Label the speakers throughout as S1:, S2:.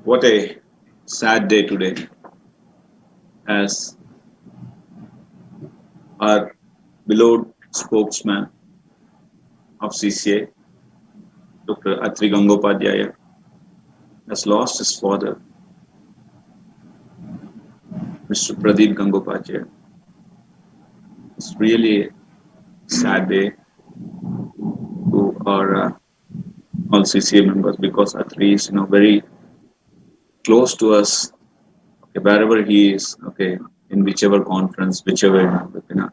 S1: What a sad day today, as our beloved spokesman of CCA, Dr. Atri Gangopadhyaya, has lost his father, Mr. Pradeep Gangopadhyaya. It's really a sad day to our all CCA members because Atri is very close to us. Okay, wherever he is, okay, in whichever conference, whichever webinar,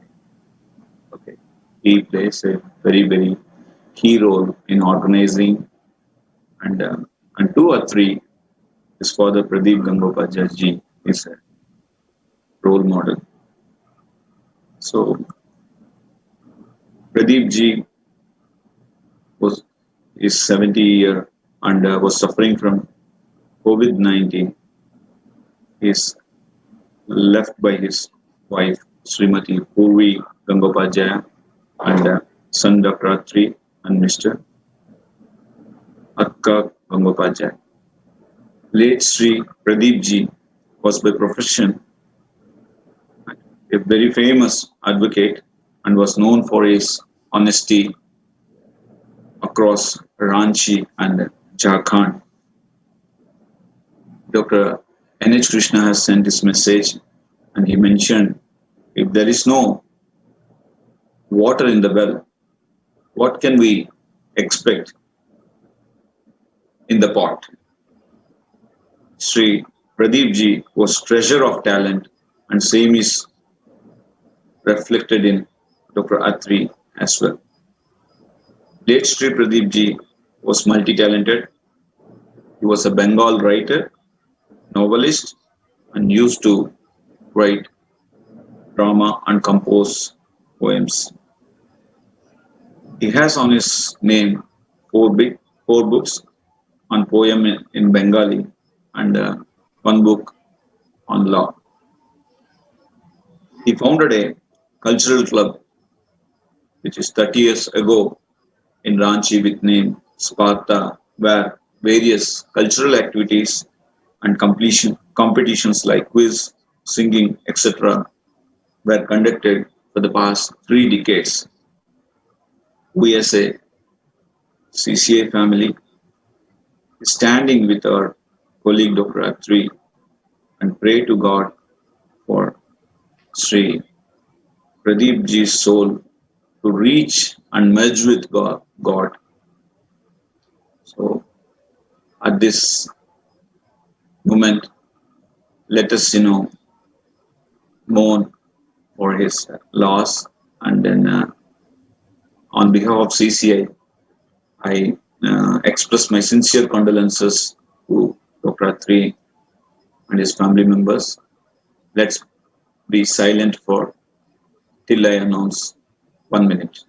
S1: okay, he plays a very key role in organizing and two or three. His father Pradeep Gangopadhyay ji is a role model. So Pradeep ji was is 70 year and was suffering from COVID-19. He is left by his wife Srimati Purvi Gangopadhyay and son Dr. Atri and Mr. Akka Gangopadhyay. Late Sri Pradeep ji was by profession a very famous advocate and was known for his honesty across Ranchi and Jharkhand. Dr. N.H. Krishna has sent his message and he mentioned if there is no water in the well, what can we expect in the pot? Sri Pradeep ji was treasure of talent and same is reflected in Dr. Atri as well. Late Sri Pradeep ji was multi-talented. He was a Bengal writer, novelist, and used to write drama and compose poems. He has on his name four books on poem in Bengali and one book on law. He founded a cultural club which is 30 years ago in Ranchi with name Sparta, where various cultural activities and competitions like quiz, singing, etc. were conducted for the past 3 decades. We as a CCA family is standing with our colleague Dr. Atri and pray to God for Sri Pradeep ji's soul to reach and merge with God. So at this moment, let us mourn for his loss, and then on behalf of CCI, I express my sincere condolences to Dr. Atri and his family members. Let's be silent for till I announce 1 minute.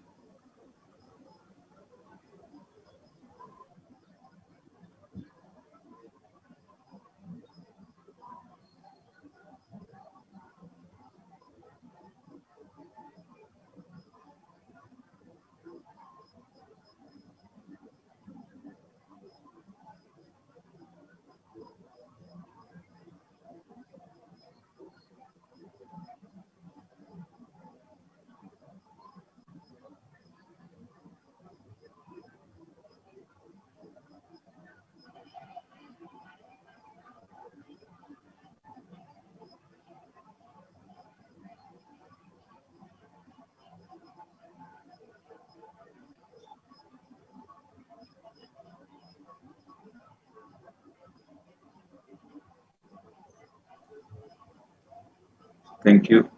S1: Thank you.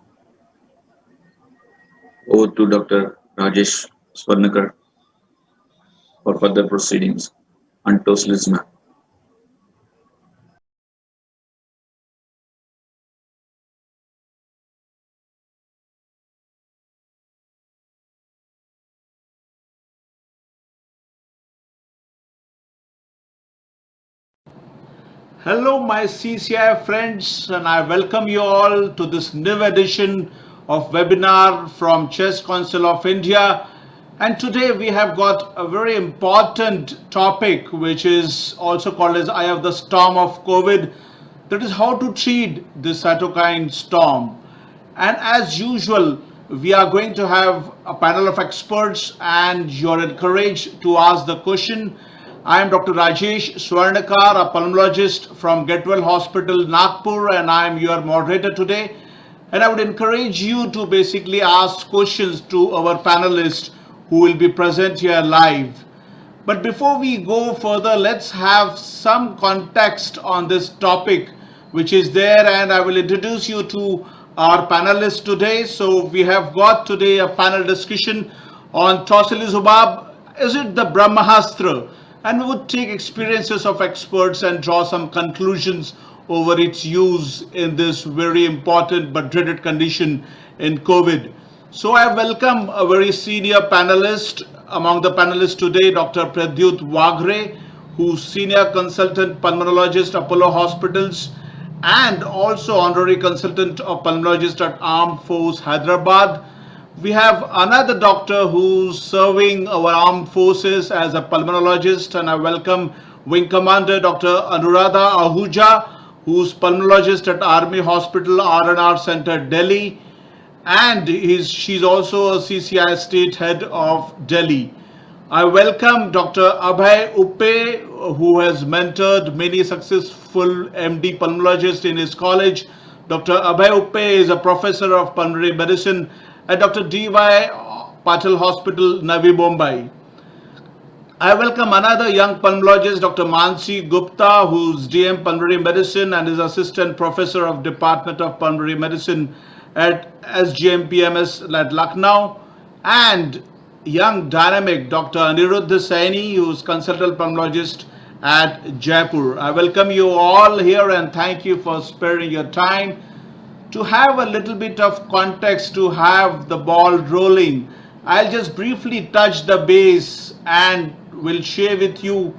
S1: Over to Dr. Rajesh Swarnakar for further proceedings. Antos Lisma.
S2: Hello, my CCI friends, and I welcome you all to this new edition of webinar from Chess Council of India. And today we have got a very important topic, which is also called as Eye of the Storm of COVID. That is how to treat this cytokine storm. And as usual, we are going to have a panel of experts, and you're encouraged to ask the question. I am Dr. Rajesh Swarnakar, a pulmonologist from Getwell Hospital, Nagpur, and I am your moderator today. And I would encourage you to basically ask questions to our panelists who will be present here live. But before we go further, let's have some context on this topic which is there, and I will introduce you to our panelists today. So we have got today a panel discussion on tocilizumab. Is it the Brahmastra? And we would take experiences of experts and draw some conclusions over its use in this very important but dreaded condition in COVID. So I welcome a very senior panelist among the panelists today, Dr. Pradyut Wagre, who's Senior Consultant Pulmonologist, Apollo Hospitals, and also Honorary Consultant of Pulmonologist at Armed Force, Hyderabad. We have another doctor who's serving our armed forces as a pulmonologist, and I welcome Wing Commander Dr. Anuradha Ahuja, who's pulmonologist at Army Hospital, R&R Center, Delhi. And she's also a CCI state head of Delhi. I welcome Dr. Abhay Uppe, who has mentored many successful MD pulmonologists in his college. Dr. Abhay Uppe is a professor of pulmonary medicine at Dr. D.Y. Patil Hospital, Navi Mumbai. I welcome another young pulmonologist, Dr. Mansi Gupta, who's DM Pulmonary Medicine and is Assistant Professor of Department of Pulmonary Medicine at SGMPMS at Lucknow, and young dynamic Dr. Aniruddha Saini, who is consultant pulmonologist at Jaipur. I welcome you all here and thank you for sparing your time. To have a little bit of context, to have the ball rolling, I'll just briefly touch the base and will share with you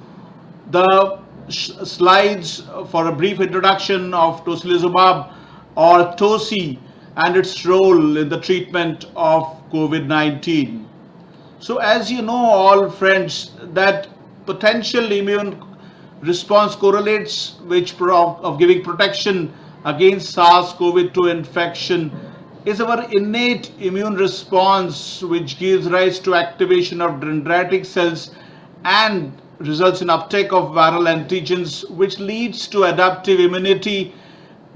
S2: the slides for a brief introduction of tocilizumab or TOSI and its role in the treatment of COVID-19. So as you know, all friends, that potential immune response correlates of giving protection against SARS-CoV-2 infection is our innate immune response, which gives rise to activation of dendritic cells and results in uptake of viral antigens, which leads to adaptive immunity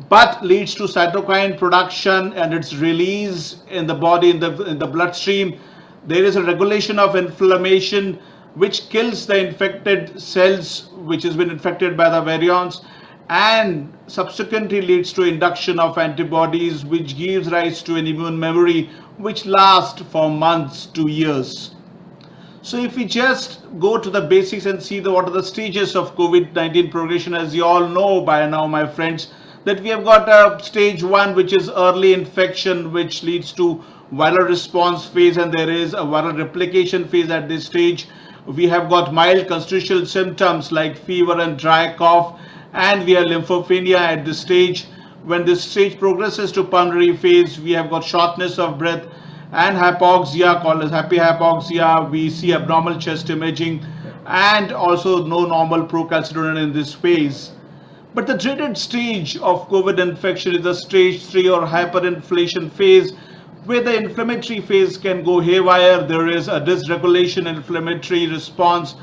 S2: but leads to cytokine production and its release in the body, in the bloodstream. There is a regulation of inflammation which kills the infected cells which has been infected by the virions, and subsequently leads to induction of antibodies, which gives rise to an immune memory which lasts for months to years. So if we just go to the basics and see what are the stages of COVID-19 progression, as you all know by now, my friends, that we have got a stage 1, which is early infection, which leads to viral response phase, and there is a viral replication phase at this stage. We have got mild constitutional symptoms like fever and dry cough, and we have lymphopenia at this stage. When this stage progresses to pulmonary phase, we have got shortness of breath and hypoxia, called as happy hypoxia. We see abnormal chest imaging and also no normal procalcitonin in this phase. But the dreaded stage of COVID infection is the stage 3 or hyperinflation phase, where the inflammatory phase can go haywire. There is a dysregulation inflammatory response,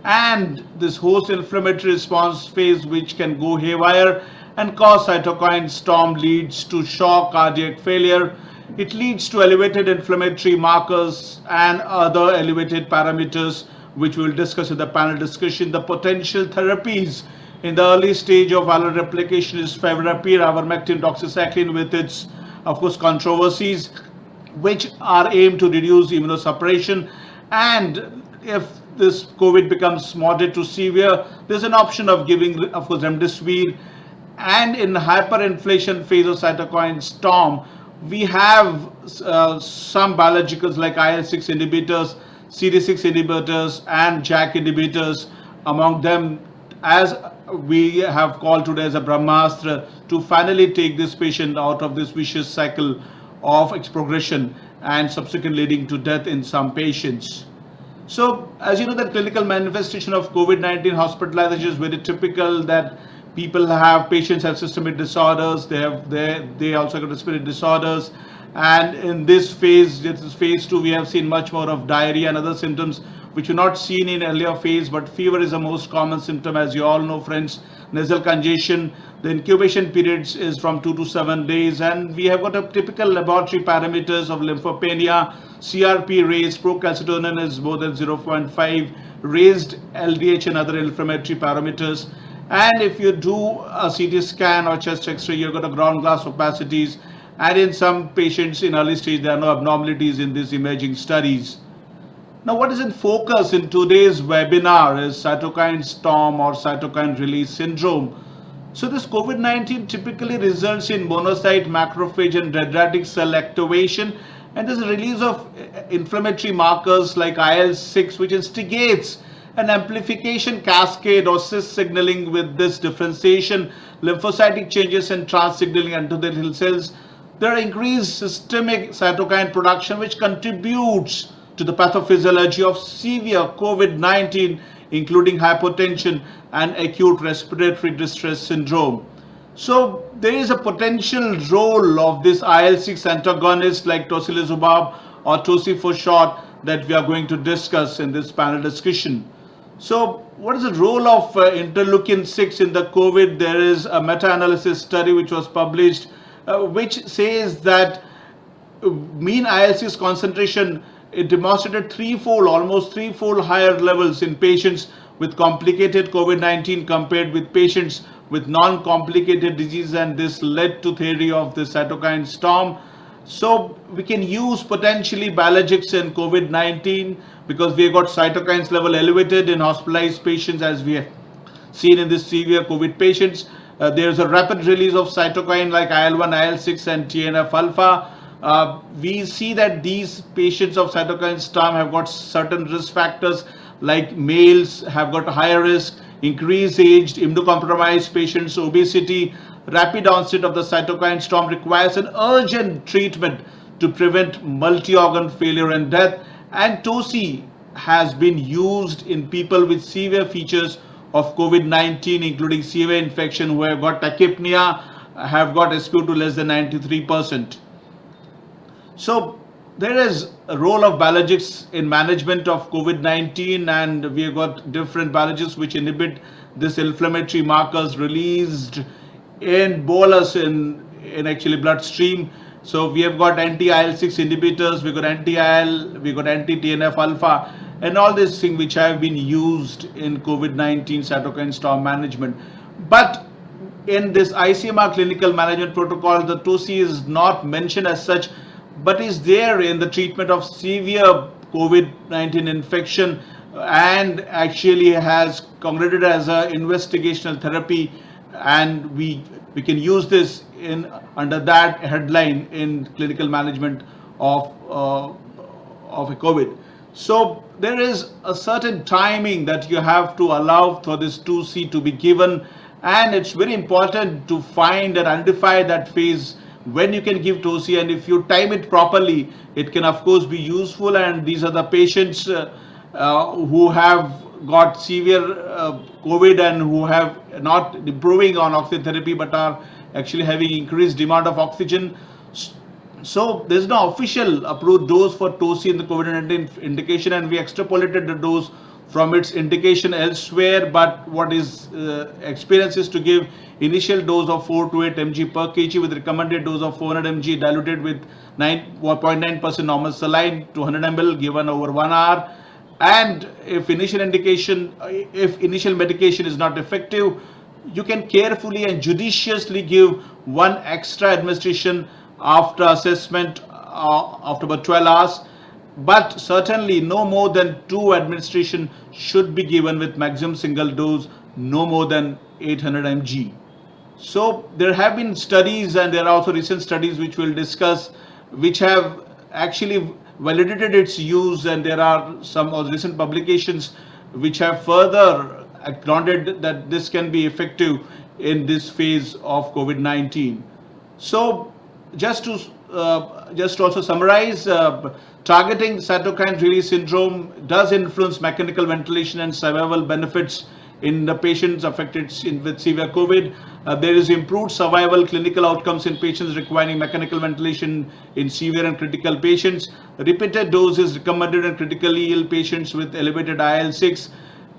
S2: and this host inflammatory response phase which can go haywire and cause cytokine storm, leads to shock, cardiac failure. It leads to elevated inflammatory markers and other elevated parameters, which we will discuss in the panel discussion. The potential therapies in the early stage of viral replication is favipiravir, ivermectin, doxycycline, with its, of course, controversies, which are aimed to reduce immunosuppression. And if this COVID becomes moderate to severe, there's an option of giving, of course, remdesivir. And in hyperinflation phase of cytokine storm, we have some biologicals like IL-6 inhibitors, CD6 inhibitors, and JAK inhibitors among them, as we have called today as a Brahmastra, to finally take this patient out of this vicious cycle of its progression. and subsequently leading to death in some patients. So, as you know, that clinical manifestation of COVID-19 hospitalization is very typical. That patients have systemic disorders. They also have respiratory disorders, and in this is phase two, we have seen much more of diarrhea and other symptoms which were not seen in earlier phase. But fever is the most common symptom, as you all know, friends. Nasal congestion. The incubation periods is from 2 to 7 days, and we have got a typical laboratory parameters of lymphopenia. CRP raised, procalcitonin is more than 0.5, raised LDH and other inflammatory parameters. And if you do a CT scan or chest X-ray, you've got a ground glass opacities. And in some patients in early stage, there are no abnormalities in these imaging studies. Now, what is in focus in today's webinar is cytokine storm or cytokine release syndrome. So this COVID-19 typically results in monocyte, macrophage and dendritic cell activation, and there's a release of inflammatory markers like IL-6, which instigates an amplification cascade or cis signaling with this differentiation, lymphocytic changes and trans signaling endothelial cells. There are increased systemic cytokine production, which contributes to the pathophysiology of severe COVID-19, including hypotension and acute respiratory distress syndrome. So there is a potential role of this IL-6 antagonist like tocilizumab or TOSI for short that we are going to discuss in this panel discussion. So what is the role of interleukin-6 in the COVID? There is a meta-analysis study which was published which says that mean IL-6 concentration, it demonstrated almost threefold higher levels in patients with complicated COVID-19 compared with patients with non-complicated disease, and this led to theory of the cytokine storm. So we can use potentially biologics in COVID-19 because we have got cytokines level elevated in hospitalized patients, as we have seen in this severe COVID patients. There's a rapid release of cytokine like IL-1, IL-6 and TNF-alpha. We see that these patients of cytokine storm have got certain risk factors, like males have got higher risk, increased aged, immunocompromised patients, obesity. Rapid onset of the cytokine storm requires an urgent treatment to prevent multi-organ failure and death. And TOSI has been used in people with severe features of COVID-19, including severe infection, who have got tachypnea, have got SpO2 less than 93%. So there is a role of biologics in management of COVID-19, and we have got different biologics which inhibit this inflammatory markers released in bolus in actually bloodstream. So we have got anti-IL-6 inhibitors, we got anti-IL, we got anti-TNF-alpha, and all these things which have been used in COVID-19 cytokine storm management. But in this ICMR clinical management protocol, the TOSI is not mentioned as such, but is there in the treatment of severe COVID-19 infection, and actually has congregated as an investigational therapy, and we can use this in under that headline in clinical management of a COVID. So there is a certain timing that you have to allow for this 2C to be given, and it's very important to find and identify that phase when you can give TOSI, and if you time it properly, it can of course be useful. And these are the patients who have got severe COVID and who have not improving on oxygen therapy but are actually having increased demand of oxygen. So there's no official approved dose for TOSI in the COVID-19 indication, and we extrapolated the dose from its indication elsewhere. But what is experience is to give initial dose of 4 to 8 mg per kg with recommended dose of 400 mg diluted with 9.9% normal saline to 100 ml given over 1 hour. And if initial medication is not effective, you can carefully and judiciously give one extra administration after assessment after about 12 hours. But certainly no more than 2 administration should be given with maximum single dose no more than 800 mg. So there have been studies, and there are also recent studies which we'll discuss, which have actually validated its use, and there are some recent publications which have further acknowledged that this can be effective in this phase of COVID-19. So just to just to also summarize, targeting cytokine release syndrome does influence mechanical ventilation and survival benefits in the patients affected with severe COVID. There is improved survival clinical outcomes in patients requiring mechanical ventilation in severe and critical patients. Repeated doses recommended in critically ill patients with elevated IL-6,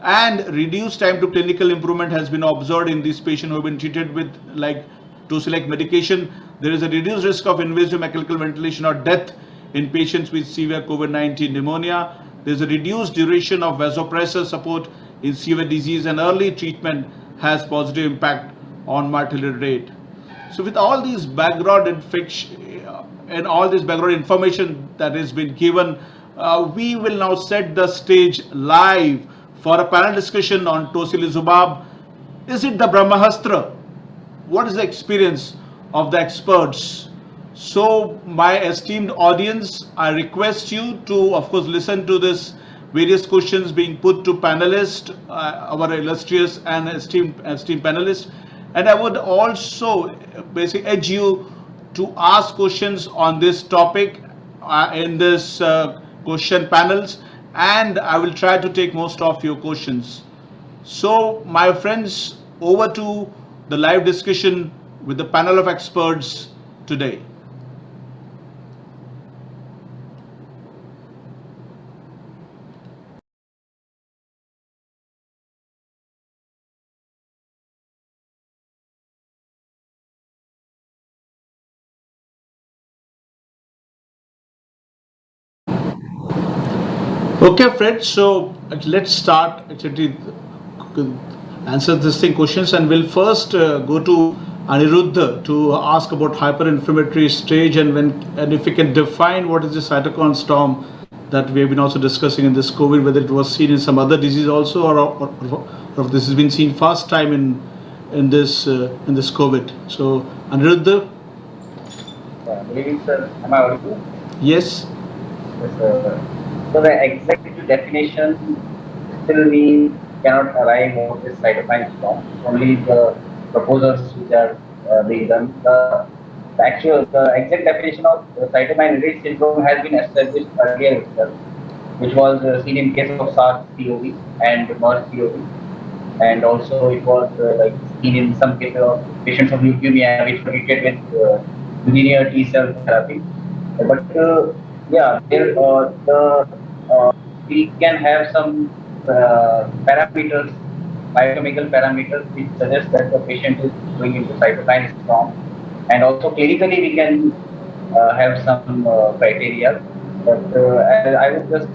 S2: and reduced time to clinical improvement has been observed in these patients who have been treated with like Tosilek medication. There is a reduced risk of invasive mechanical ventilation or death in patients with severe COVID-19 pneumonia. There is a reduced duration of vasopressor support in severe disease, and early treatment has positive impact on mortality rate. So with all these background and all this background information that has been given, we will now set the stage live for a panel discussion on tocilizumab. Is it the Brahmastra? What is the experience of the experts? So my esteemed audience, I request you to, of course, listen to this various questions being put to panelists, our illustrious and esteemed panelists. And I would also basically urge you to ask questions on this topic in this question panels, and I will try to take most of your questions. So my friends, over to the live discussion with the panel of experts today. Okay, Fred. So let's start actually answer this thing questions, and we'll first go to Aniruddha to ask about hyperinflammatory stage, and if we can define what is the cytokine storm that we have been also discussing in this COVID, whether it was seen in some other disease also, or if this has been seen first time in this COVID. So Aniruddha.
S3: Good evening, sir. Am I audible?
S2: Yes.
S3: Yes, sir. So the exact definition still we cannot arrive on this cytokine storm. Only the proposals which are being done. The exact definition of cytokine release syndrome has been established earlier itself, which was seen in case of SARS-CoV and MERS-CoV, and also it was seen in some cases of patients of leukemia which were treated with linear T cell therapy. But we can have some parameters, biochemical parameters, which suggest that the patient is going into cytokine storm, and also clinically we can have some criteria. But I would just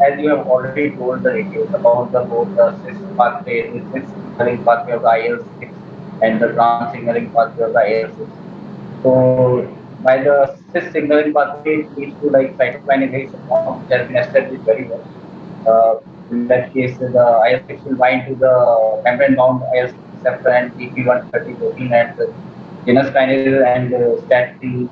S3: as you have already told the details about both the cis pathway, the cis signaling pathway of the IL-6 and the trans signaling pathway of the IL-6. So by the cis signaling pathway, it leads to cytokine release syndrome, which has been established very well. In that case, the IL-6 will bind to the membrane-bound IL-6 receptor and TP130 protein, and genus kinase and STAT3,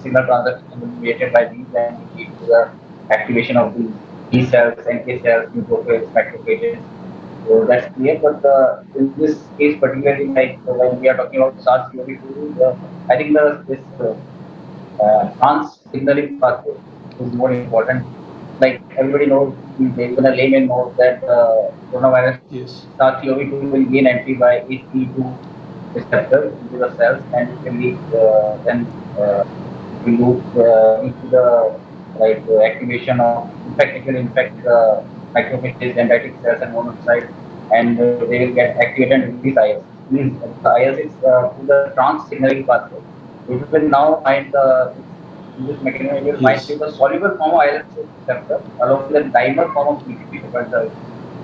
S3: signal transduction will be created by these, and it leads to the activation of the T cells, NK cells, neutrophils, macrophages. So that's clear. But in this case, particularly when we are talking about SARS-CoV-2, I think this trans signaling pathway is more important. Like everybody knows, even a layman knows that coronavirus,
S2: Yes.
S3: SARS-CoV-2 will gain entry by ACE2 receptor into the cells, and it can lead into the activation of infect macrophages, dendritic cells, and monocytes, and they will get activated and release IL-6. The IL-6 to the trans signaling pathway. We will now find this mechanism will bind to the soluble form of IL-6 receptor along with the dimer form of PDP.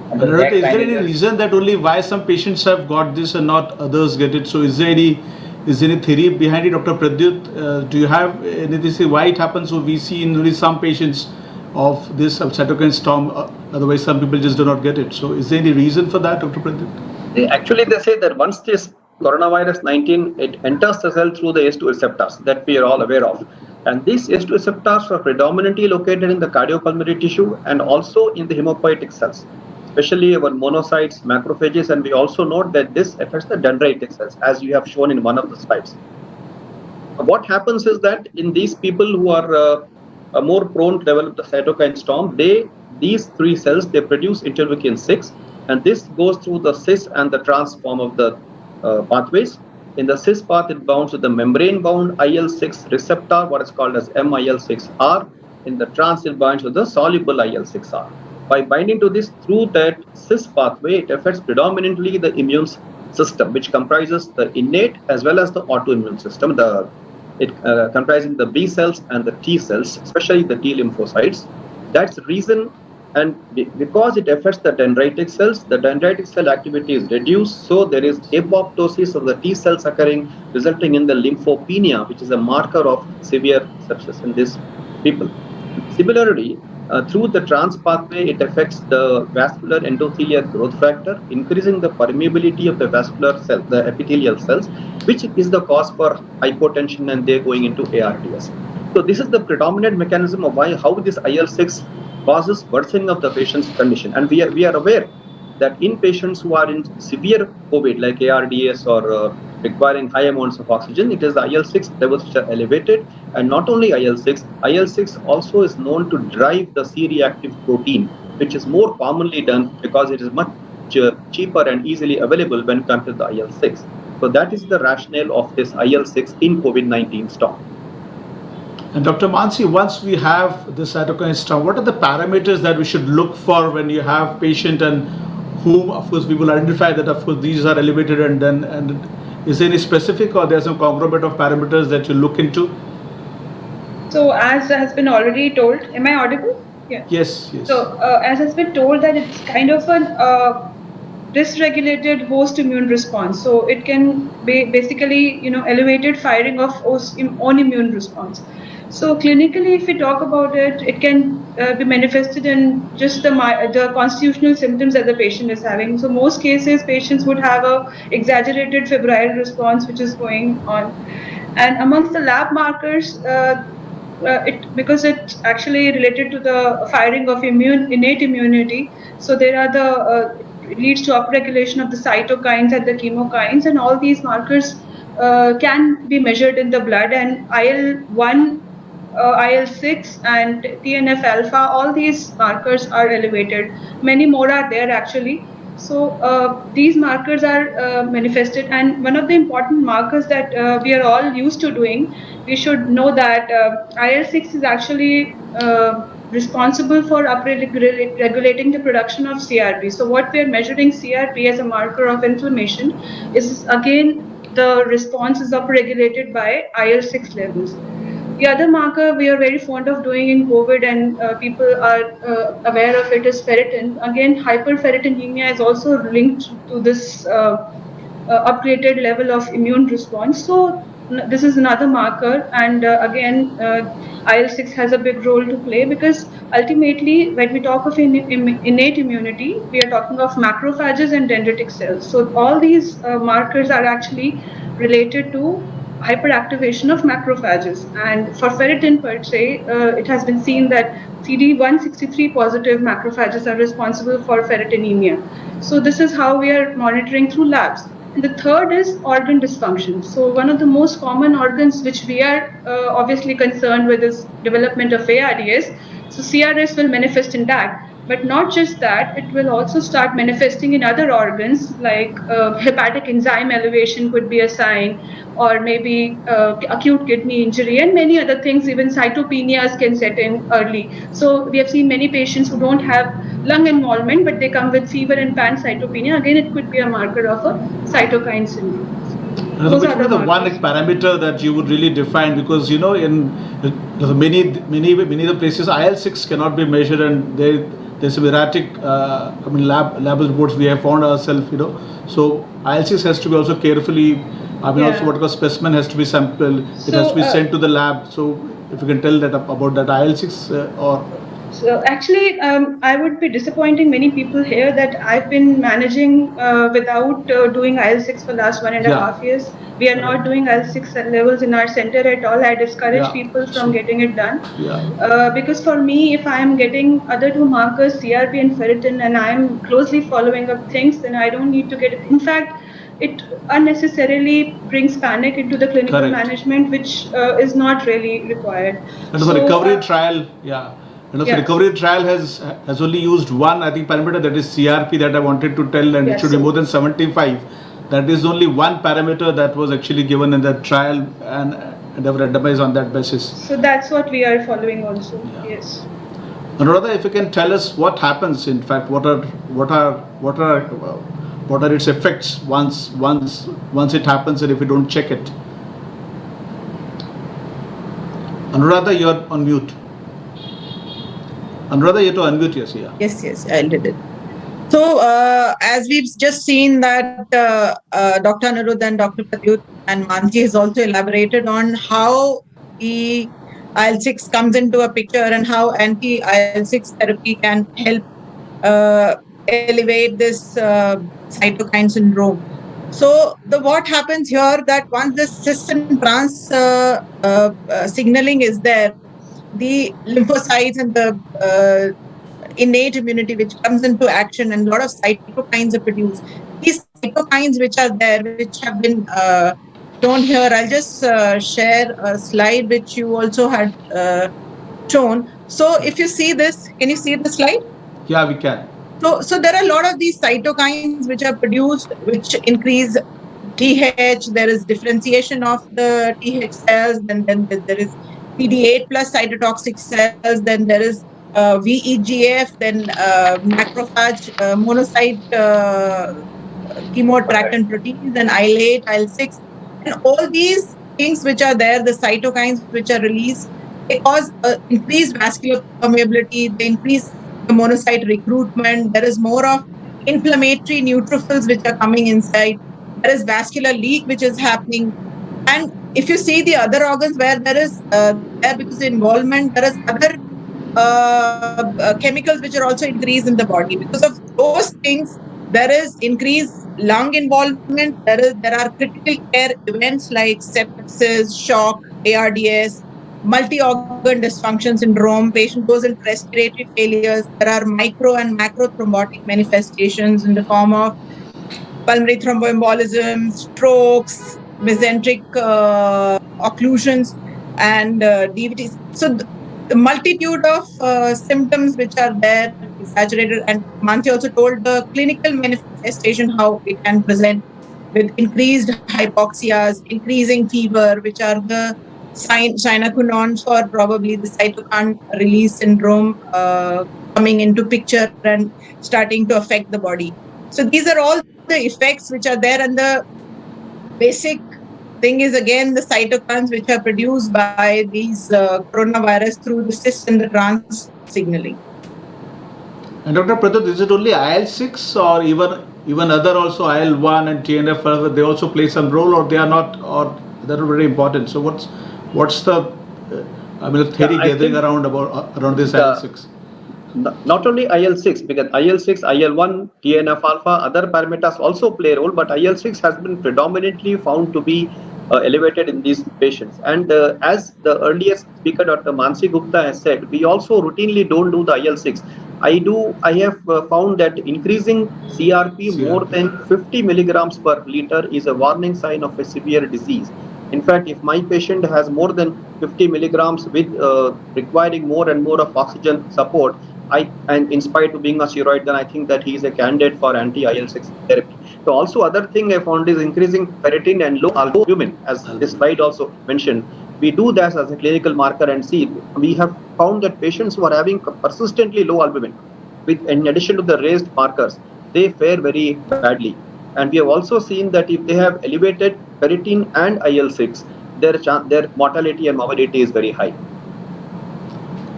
S2: Aniruddha, is there any reason that only why some patients have got this and not others get it? So is there any theory behind it, Dr. Pradyut? Do you have anything to say why it happens? So we see in only some patients of this cytokine storm, otherwise some people just do not get it. So is there any reason for that, Dr. Pradyut?
S4: Actually, they say that once this coronavirus 19, it enters the cell through the ACE2 receptors that we are all aware of. And these ACE2 receptors are predominantly located in the cardiopulmonary tissue and also in the hematopoietic cells, especially our monocytes, macrophages, and we also note that this affects the dendritic cells, as you have shown in one of the slides. What happens is that in these people who are more prone to develop the cytokine storm, these three cells they produce interleukin 6, and this goes through the cis and the trans form of the pathways. In the cis path, it bounds to the membrane-bound IL-6 receptor, what is called as MIL-6R. In the trans, it binds to the soluble IL-6R. By binding to this through that cis pathway, it affects predominantly the immune system, which comprises the innate as well as the autoimmune system. Comprising the B cells and the T cells, especially the T lymphocytes. That's the reason, and because it affects the dendritic cells, the dendritic cell activity is reduced, so there is apoptosis of the T cells occurring, resulting in the lymphopenia, which is a marker of severe sepsis in these people. Similarly, through the trans pathway, it affects the vascular endothelial growth factor, increasing the permeability of the vascular cell, the epithelial cells, which is the cause for hypotension, and they're going into ARDS. So this is the predominant mechanism of how this IL-6 causes worsening of the patient's condition. And we are aware that in patients who are in severe COVID, like ARDS or requiring high amounts of oxygen, it is the IL-6 levels which are elevated. And not only IL-6 also is known to drive the C-reactive protein, which is more commonly done because it is much cheaper and easily available when compared to the IL-6. So that is the rationale of this IL-6 in COVID-19 storm.
S2: And Dr. Mansi, once we have the cytokine storm, what are the parameters that we should look for when you have patient and whom, of course, we will identify that, of course, these are elevated, and is there any specific or there's some conglomerate of parameters that you look into?
S5: So as has been already told, am I audible?
S2: Yeah. Yes.
S5: So as has been told that it's kind of an dysregulated host immune response. So it can be basically, elevated firing of own immune response. So clinically, if we talk about it, it can be manifested in just the constitutional symptoms that the patient is having. So most cases, patients would have a exaggerated febrile response, which is going on. And amongst the lab markers, because it's actually related to the firing of innate immunity. So there are leads to upregulation of the cytokines and the chemokines, and all these markers can be measured in the blood. And IL-1, IL-6 and TNF alpha, all these markers are elevated. Many more are there actually. So these markers are manifested, and one of the important markers that we are all used to doing, we should know that IL-6 is actually responsible for regulating the production of CRP. So what we are measuring CRP as a marker of inflammation is again the response is upregulated by IL-6 levels. The other marker we are very fond of doing in COVID, and people are aware of it, is ferritin. Again, hyperferritinemia is also linked to this upgraded level of immune response. So this is another marker, and again, IL-6 has a big role to play, because ultimately, when we talk of innate immunity, we are talking of macrophages and dendritic cells. So all these markers are actually related to hyperactivation of macrophages. And for ferritin per se, it has been seen that CD163 positive macrophages are responsible for ferritinemia. So this is how we are monitoring through labs. And the third is organ dysfunction. So one of the most common organs which we are obviously concerned with is development of ARDS. So CRS will manifest in that. But not just that, it will also start manifesting in other organs, like hepatic enzyme elevation could be a sign, or maybe acute kidney injury, and many other things. Even cytopenias can set in early. So we have seen many patients who don't have lung involvement, but they come with fever and pancytopenia. Again, it could be a marker of a cytokine syndrome.
S2: Which would be the one parameter that you would really define? Because in many of the places IL-6 cannot be measured, and there's some erratic lab reports we have found ourselves. So IL-6 has to be also carefully. Also what kind of specimen has to be sampled. It has to be sent to the lab. So if you can tell that about that IL-6 or.
S5: So actually, I would be disappointing many people here that I've been managing without doing IL-6 for the last 1.5 years. We are not doing IL-6 levels in our center at all. I discourage people from getting it done. Because for me, if I am getting other two markers, CRP and ferritin, and I am closely following up things, then I don't need to get it. In fact, it unnecessarily brings panic into the clinical
S2: Correct.
S5: management, which is not really required.
S2: And the
S5: So,
S2: recovery trial, yeah. And also
S5: yeah.
S2: recovery trial has only used one, I think, parameter, that is CRP, that I wanted to tell, and it
S5: Yes,
S2: should be
S5: so-
S2: more than 75. That is only one parameter that was actually given in the trial, and they were randomized on that basis.
S5: So that's what we are following also.
S2: Yeah.
S5: Yes.
S2: Anuradha, if you can tell us what happens, in fact, what are its effects once it happens, and if we don't check it. Anuradha, you're on mute. Anuradha, you have to unmute, yes, yeah.
S6: Yes, I did it. So, as we've just seen that Dr. Anirudh and Dr. Pradyut and Mansi has also elaborated on how the IL-6 comes into a picture and how anti-IL-6 therapy can help elevate this cytokine syndrome. So, what happens here that once this cis and trans signaling is there, the lymphocytes and the innate immunity which comes into action, and a lot of cytokines are produced. These cytokines which are there, which have been shown here, I'll just share a slide which you also had shown. So if you see this, can you see the slide?
S2: Yeah, we can.
S6: So there are a lot of these cytokines which are produced, which increase TH. There is differentiation of the TH cells, then there is CD8 plus cytotoxic cells, then there is VEGF, then macrophage, monocyte chemoattractant proteins, then IL-8, IL-6, and all these things which are there, the cytokines which are released, they cause increased vascular permeability, they increase the monocyte recruitment, there is more of inflammatory neutrophils which are coming inside, there is vascular leak which is happening. And if you see the other organs where there is because the involvement, there is other chemicals which are also increased in the body. Because of those things, there is increased lung involvement, there are critical care events like sepsis, shock, ARDS, multi-organ dysfunction syndrome, patient goes into respiratory failures. There are micro and macro thrombotic manifestations in the form of pulmonary thromboembolism, strokes, mesenteric occlusions, and DVTs. So the multitude of symptoms which are there, exaggerated, and Mansi also told the clinical manifestation how it can present with increased hypoxias, increasing fever, which are the cyanoquinons for probably the cytokine release syndrome coming into picture and starting to affect the body. So these are all the effects which are there, and the basic thing is again the cytokines which are produced by these coronavirus through the cis and the trans signaling.
S2: And Dr. Pradyut, is it only IL-6 or even other also IL-1 and TNF? They also play some role, or they are not, or they're very important? So what's the theory gathering around this IL-6?
S4: Not only IL-6, because IL-6, IL-1, TNF alpha, other parameters also play a role, but IL-6 has been predominantly found to be elevated in these patients. And as the earliest speaker, Dr. Mansi Gupta, has said, we also routinely don't do the IL-6. I have found that increasing CRP more than 50 milligrams per liter is a warning sign of a severe disease. In fact, if my patient has more than 50 milligrams with requiring more and more of oxygen support, and in spite of being a steroid, then I think that he is a candidate for anti-IL-6 therapy. So also other thing I found is increasing ferritin and low albumin, as this slide also mentioned. We do that as a clinical marker and see, we have found that patients who are having persistently low albumin, in addition to the raised markers, they fare very badly. And we have also seen that if they have elevated ferritin and IL-6, their mortality and morbidity is very high.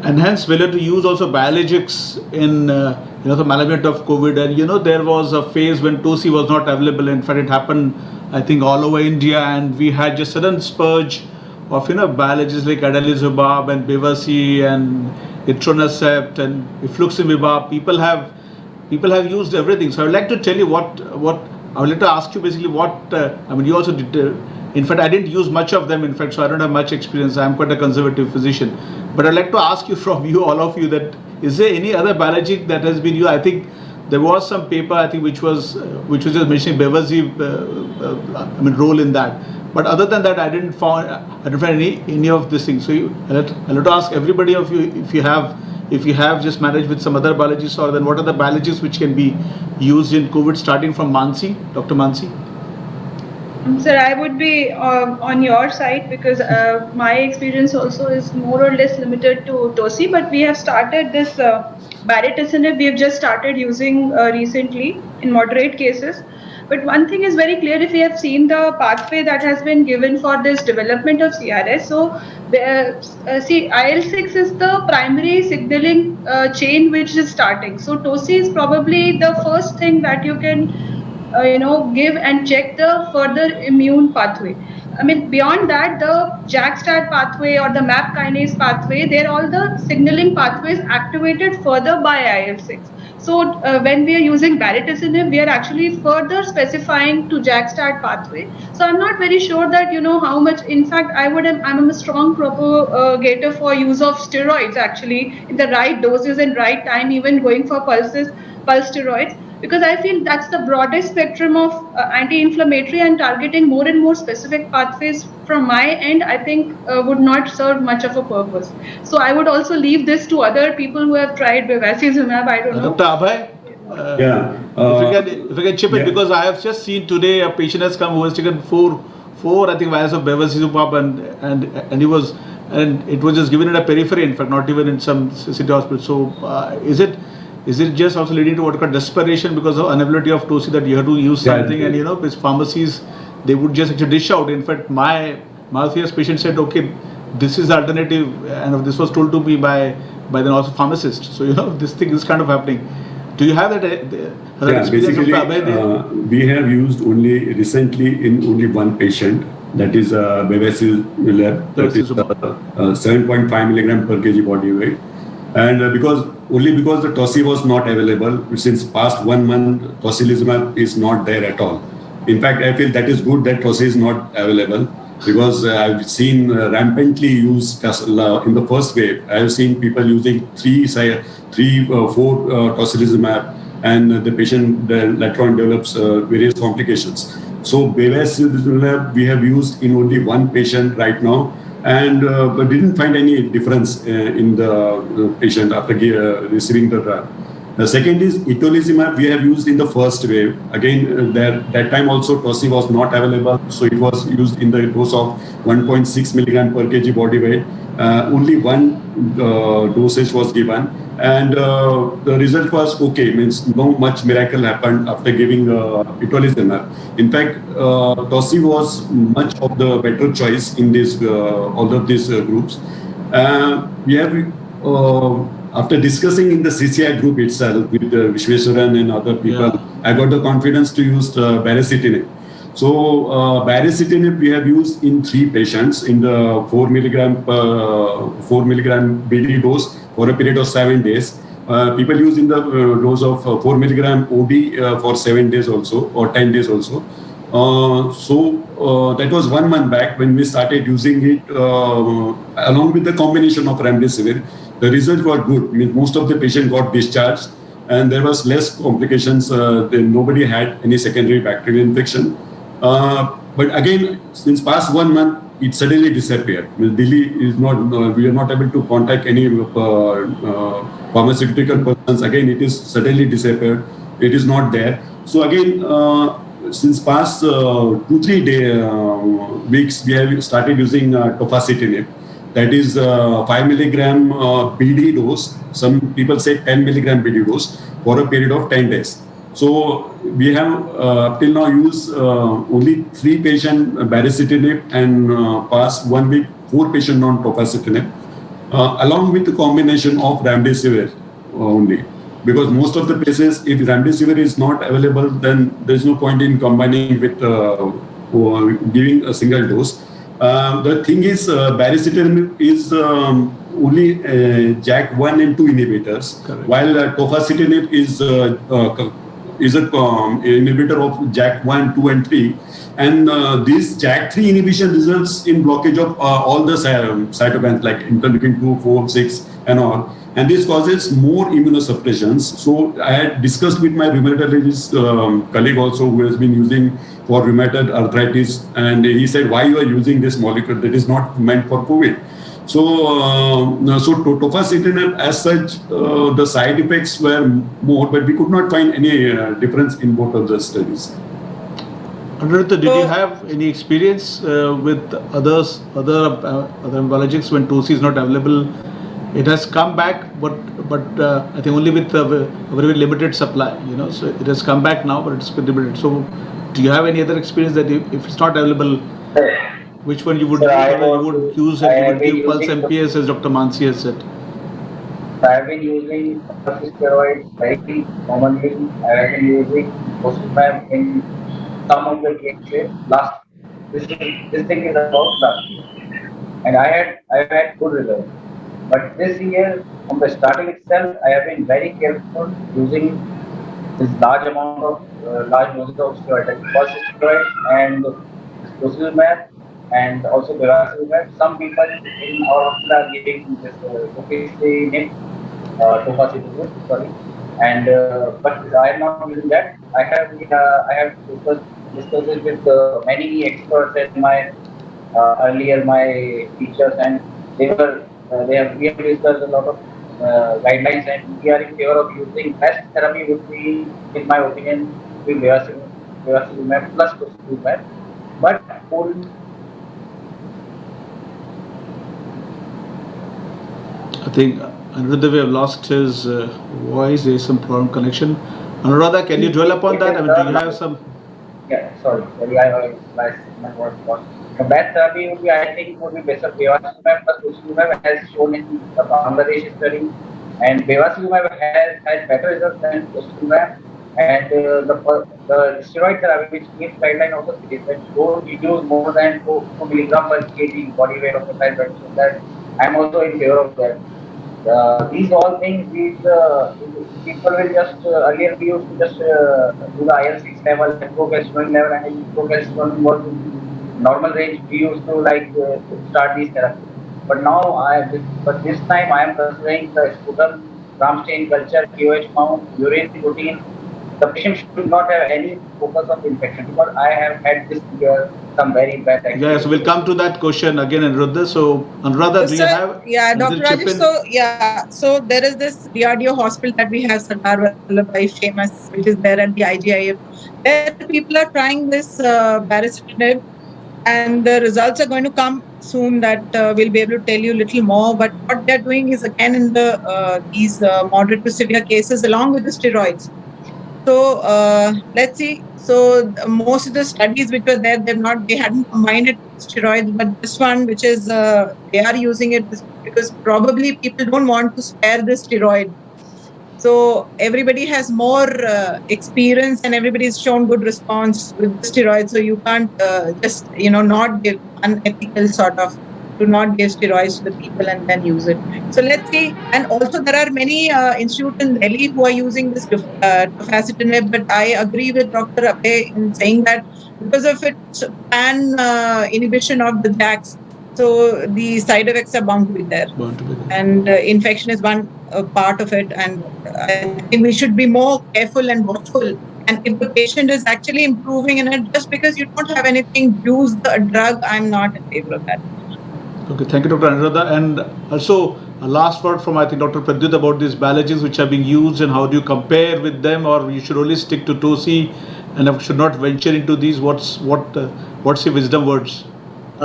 S2: And hence, we'll have to use also biologics in the management of COVID. And there was a phase when Tosi was not available. In fact, it happened, I think, all over India, and we had just sudden spurge of biologics like adalimumab and Bevacizumab and Etonercept and Efluximab. People have used everything. So I would like to tell you what I would like to ask you basically what you also did. In fact, I didn't use much of them. In fact, so I don't have much experience. I'm quite a conservative physician. But I'd like to ask you from you, all of you, that is there any other biologic that has been used? I think there was some paper, I think, which was just mentioning Bevacizumab, role in that. But other than that, I didn't find any of these things. So I'll have to ask everybody of you if you have just managed with some other biologists, or then what are the biologists which can be used in COVID, starting from Mansi, Dr. Mansi.
S5: Sir, I would be on your side, because my experience also is more or less limited to Tosi, but we have started this baricitinib. We have just started using recently in moderate cases. But one thing is very clear: if we have seen the pathway that has been given for this development of CRS, so see, IL-6 is the primary signaling chain which is starting. So Tosi is probably the first thing that you can give and check the further immune pathway. I mean, beyond that, the JAK-STAT pathway or the MAP kinase pathway, they're all the signaling pathways activated further by IL-6. So when we are using baricitinib, we are actually further specifying to JAK-STAT pathway. So I'm not very sure that how much. In fact, I'm a strong propagator for use of steroids actually in the right doses and right time, even going for pulse steroids, because I feel that's the broadest spectrum of anti-inflammatory, and targeting more and more specific pathways from my end, I think would not serve much of a purpose. So I would also leave this to other people who have tried bevacizumab. I don't know.
S2: Dr. Abhay? If you can chip in, because I have just seen today a patient has come who has taken four I think vials of bevacizumab, and it was just given in a periphery, in fact, not even in some city hospital. So is it just also leading to what called desperation because of unavailability of Tosi, that you have to use something, and because pharmacies, they would just actually dish out. In fact, my Malthias patient said, okay, this is the alternative, and this was told to me by then also pharmacist. So this thing is kind of happening. Do you have that?
S7: Basically, we have used only recently in only one patient, that is bevacizumab, that is 7.5 milligram per kg body weight. And because the Tosi was not available, since past 1 month, tocilizumab is not there at all. In fact, I feel that is good that Tosi is not available, because I've seen rampantly used in the first wave. I have seen people using 4 tocilizumab, and the patient later on develops various complications. So bevacizumab we have used in only one patient right now, and but didn't find any difference in the patient after receiving the drug. The second is itolizumab we have used in the first wave. Again, that time also Tosi was not available, so it was used in the dose of 1.6 milligram per kg body weight. Only one dosage was given, and the result was okay. Means no much miracle happened after giving itolizumab. In fact, Tosi was much of the better choice in this all of these groups. We have after discussing in the CCI group itself with Vishweswaran and other people, I got the confidence to use baricitinib. So baricitinib we have used in 3 patients in the 4 milligram BD dose for a period of 7 days. People use in the dose of 4 milligram OD for 7 days also, or 10 days also. That was 1 month back when we started using it along with the combination of remdesivir. The results were good. I mean, most of the patients got discharged, and there was less complications. Nobody had any secondary bacterial infection. But again, since past 1 month, it suddenly disappeared. I mean, Delhi is not. We are not able to contact any pharmaceutical persons. Again, it is suddenly disappeared. It is not there. So again, since past 2-3 weeks, we have started using tofacitinib. That is 5 milligram BD dose. Some people say 10 milligram BD dose for a period of 10 days. So we have till now used only 3 patients baricitinib, and past 1 week 4 patients on tofacitinib, along with the combination of remdesivir only. Because most of the cases, if remdesivir is not available, then there is no point in combining with giving a single dose. The thing is, baricitinib is only JAK1 and 2 inhibitors, while tofacitinib is an inhibitor of JAK1, 2, and 3. And this JAK3 inhibition results in blockage of all the cytokines like interleukin 2, 4, 6, and all. And this causes more immunosuppressions. So I had discussed with my rheumatologist colleague also, who has been using for rheumatoid arthritis, and he said, why you are using this molecule that is not meant for COVID? So, tofacitinib as such, the side effects were more, but we could not find any difference in both of the studies.
S2: Anuruddha, did you have any experience with other biologics when TOSI is not available? It has come back, but I think only with a very limited supply. So it has come back now, but it's been limited. So, do you have any other experience that if it's not available, which one you would use? You would use it. You would give Pulse MPS, as Dr. Mansi has said.
S3: I have been using corticosteroids very commonly. I have been using Tocilizumab in some of the cases. This thing is about last year, and I had good results. But this year, from the starting itself, I have been very careful using this large doses of steroids, like corticosteroids and Tocilizumab, and also Bevacizumab. Some people in our hospital are giving this tofacitinib, sorry, and but I am not using that. I have discussed it with many experts and my earlier my teachers, and we have discussed a lot of guidelines, and we are in favor of using best therapy would be, in my opinion, with Bevacizumab plus Tocilizumab. But
S2: I think Anuruddha, we have lost his voice. There is some problem connection. Anuradha, can you dwell upon that? I mean, do you have some?
S3: Yeah, sorry, I my word was. The best therapy would be, I think, would be Bevacizumab plus Tocilizumab, as shown in the Bangladesh study, and Bevacizumab has better results than Tocilizumab. And the steroid therapy, which gives guideline also says that don't use more than 2 milligram per kg body weight of the patient. So that I'm also in favor of that. These all things, people will just earlier we used to just do the IL-6 level and procalcitonin level, and if procalcitonin was in normal range, we used to start these therapies. But now this time I am considering the sputum, gram stain culture, QH count, urine protein. The patient should not have any focus on infection, because I have had this year some very bad activity.
S2: Yeah, so we'll come to that question again, Anuruddha. So, Anuradha, do you have?
S6: Yeah, Dr. Rajesh. So there is this DRDO hospital that we have, Sardar Vallabhbhai famous, which is there at the IGIF. There people are trying this baricitinib, and the results are going to come soon. That we'll be able to tell you a little more. But what they're doing is, again, in these moderate to severe cases, along with the steroids. So let's see. So most of the studies which were there, they hadn't combined it with steroids, but this one, which is they are using it because probably people don't want to spare the steroid. So everybody has more experience, and everybody's shown good response with the steroids. So you can't just not give unethical sort of, to not give steroids to the people and then use it. So let's see. And also there are many institutes in Delhi who are using this tofacitinib, but I agree with Dr. Abhay in saying that because of its pan inhibition of the JAKs, so the side effects are bound to be there. And infection is one part of it. And I think we should be more careful and watchful. And if the patient is actually improving in it, just because you don't have anything, use the drug, I'm not in favor of that.
S2: Okay, thank you, Dr. Anuradha. And also, a last word from, I think, Dr. Pradyut about these biologics which are being used, and how do you compare with them, or you should only stick to TOSI and should not venture into these? What's your wisdom words?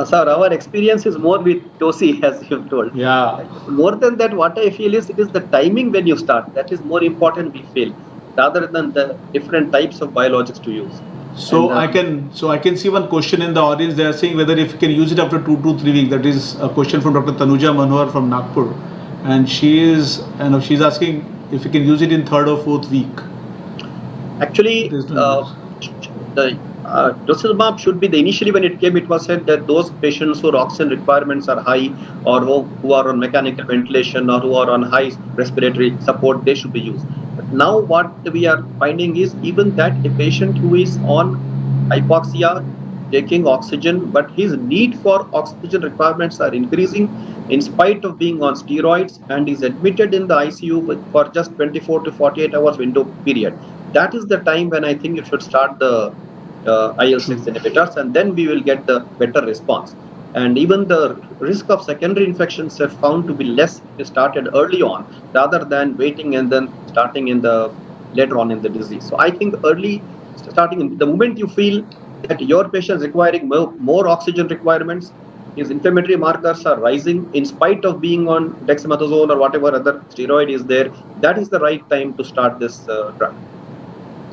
S4: Sir, our experience is more with TOSI, as you've told.
S2: Yeah.
S4: More than that, what I feel is it is the timing when you start. That is more important, we feel, rather than the different types of biologics to use.
S2: So I can see one question in the audience. They are saying whether if you can use it after 2 to 3 weeks. That is a question from Dr. Tanuja Manohar from Nagpur, and she's asking if you can use it in 3rd or 4th week.
S4: Actually, the Tocilizumab should be initially when it came, it was said that those patients whose oxygen requirements are high, or who are on mechanical ventilation, or who are on high respiratory support, they should be used. But now what we are finding is even that a patient who is on hypoxia, taking oxygen, but his need for oxygen requirements are increasing in spite of being on steroids, and is admitted in the ICU for just 24 to 48 hours window period. That is the time when I think you should start the IL-6 inhibitors, and then we will get the better response. And even the risk of secondary infections are found to be less if you started early on rather than waiting and then starting in the later on in the disease. So I think early starting, the moment you feel that your patient is requiring more oxygen requirements, his inflammatory markers are rising in spite of being on dexamethasone or whatever other steroid is there, that is the right time to start this drug.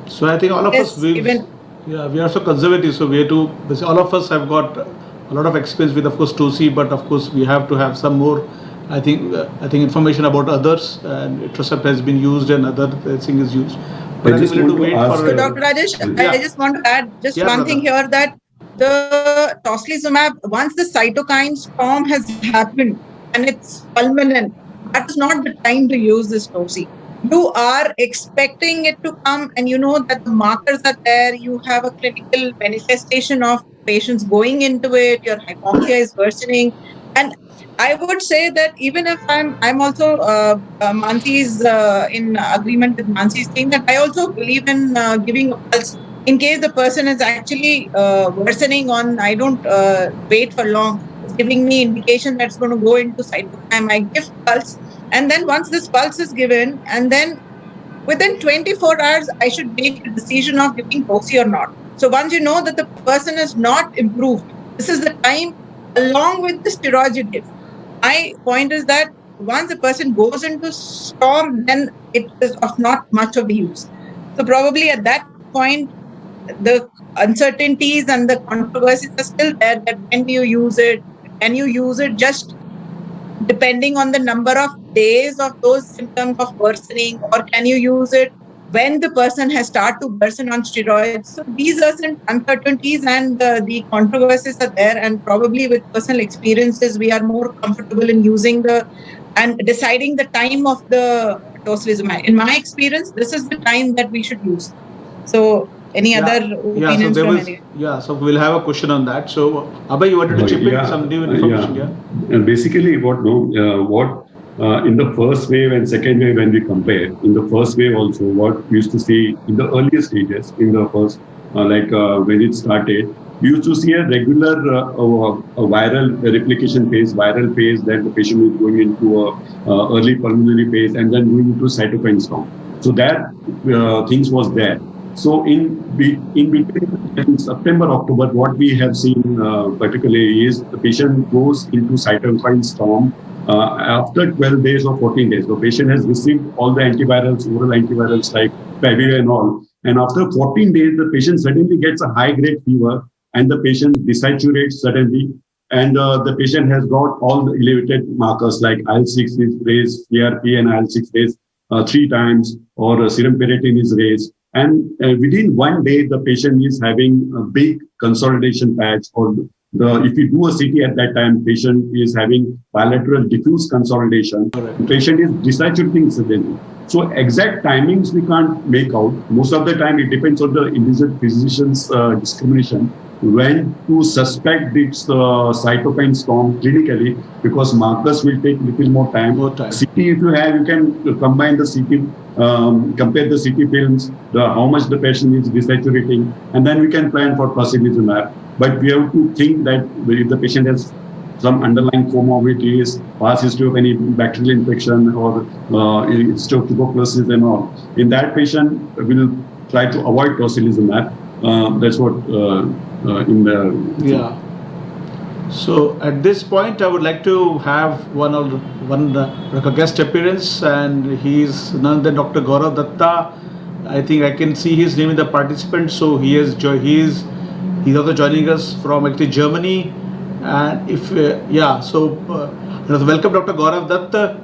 S2: So I think all of us we are so conservative. So we have to. All of us have got a lot of experience with, of course, TOSI, but of course we have to have some more. I think information about others, and Etracept has been used and other thing is used. But I think we need to wait for.
S6: So Dr. Rajesh, I just want to add just one thing here, that the tocilizumab, once the cytokine storm has happened and it's fulminant, that is not the time to use this TOSI. You are expecting it to come, and you know that the markers are there. You have a clinical manifestation of patients going into it. Your hypoxia is worsening, and I would say that even if I'm also Mansi's in agreement with Mansi's thing, that I also believe in giving a pulse in case the person is actually worsening on. I don't wait for long. It's giving me indication that's going to go into cytokine. I give pulse. And then once this pulse is given, and then within 24 hours, I should make a decision of giving TOSI or not. So once you know that the person is not improved, this is the time, along with the steroids you give. My point is that once a person goes into storm, then it is of not much of use. So probably at that point, the uncertainties and the controversies are still there, that when you use it, can you use it just depending on the number of days of those symptoms of worsening, or can you use it when the person has started to worsen on steroids? So these are some uncertainties, and the controversies are there, and probably with personal experiences, we are more comfortable in using and deciding the time of the tocilizumab. In my experience, this is the time that we should use. So any other opinions from anyone?
S2: So we'll have a question on that. So Abhay, you wanted to chip in some new information?
S7: And basically in the first wave and second wave, when we compare, in the first wave also, what we used to see in the earlier stages, in the first, when it started, we used to see a regular viral replication phase, that the patient is going into a early pulmonary phase and then going into cytokine storm. So that things was there. So in between in September, October, what we have seen particularly is the patient goes into cytokine storm after 12 days or 14 days. The patient has received all the antivirals, oral antivirals like Pavir and all. And after 14 days, the patient suddenly gets a high-grade fever and the patient desaturates suddenly. And the patient has got all the elevated markers like IL-6 is raised, CRP and IL-6 raised 3 times, or serum ferritin is raised. And within 1 day, the patient is having a big consolidation patch, or if you do a CT at that time, patient is having bilateral diffuse consolidation. The patient is desaturating suddenly. So exact timings we can't make out. Most of the time, it depends on the individual physician's discrimination when to suspect it's cytokine storm clinically, because markers will take little more time. CT, if you have, you can combine the CT, compare the CT films, how much the patient is desaturating, and then we can plan for tocilizumab. But we have to think that if the patient has some underlying comorbidities, past history of any bacterial infection or history of tuberculosis and all, in that patient, we'll try to avoid tocilizumab. That's what in the
S2: So at this point, I would like to have one guest appearance, and he's none other than Dr. Gaurav Datta. I think I can see his name in the participant. So he's also joining us from actually Germany. And welcome Dr. Gaurav Datta.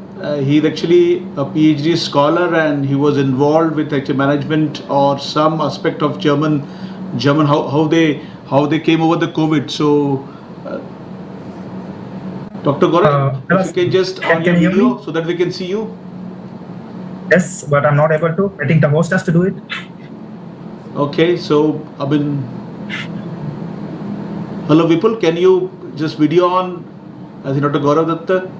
S2: He's actually a PhD scholar, and he was involved with actually management or some aspect of German how they came over the COVID. So Dr. Gaurav, if you can just on your video so that we can see you.
S8: Yes, but I'm not able to. I think the host has to do it.
S2: Okay, so Hello, Vipul. Can you just video on as Dr. Gaurav Datta?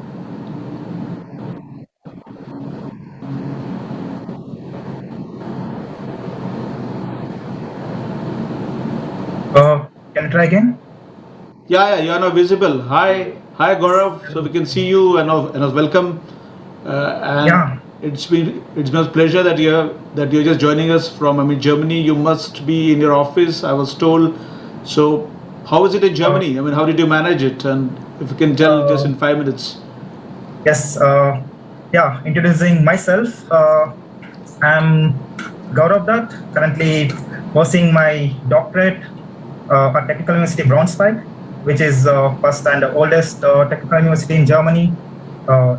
S8: Can you try again?
S2: Yeah, you are now visible. Hi, Gaurav. So we can see you and welcome. And
S8: Yeah.
S2: it's been a pleasure that you're just joining us from Germany. You must be in your office, I was told. So how is it in Germany? How did you manage it? And if you can tell just in 5 minutes.
S8: Yes. Yeah. Introducing myself. I'm Gaurav Dutt, currently pursuing my doctorate at Technical University Braunschweig, which is first and the oldest technical university in Germany,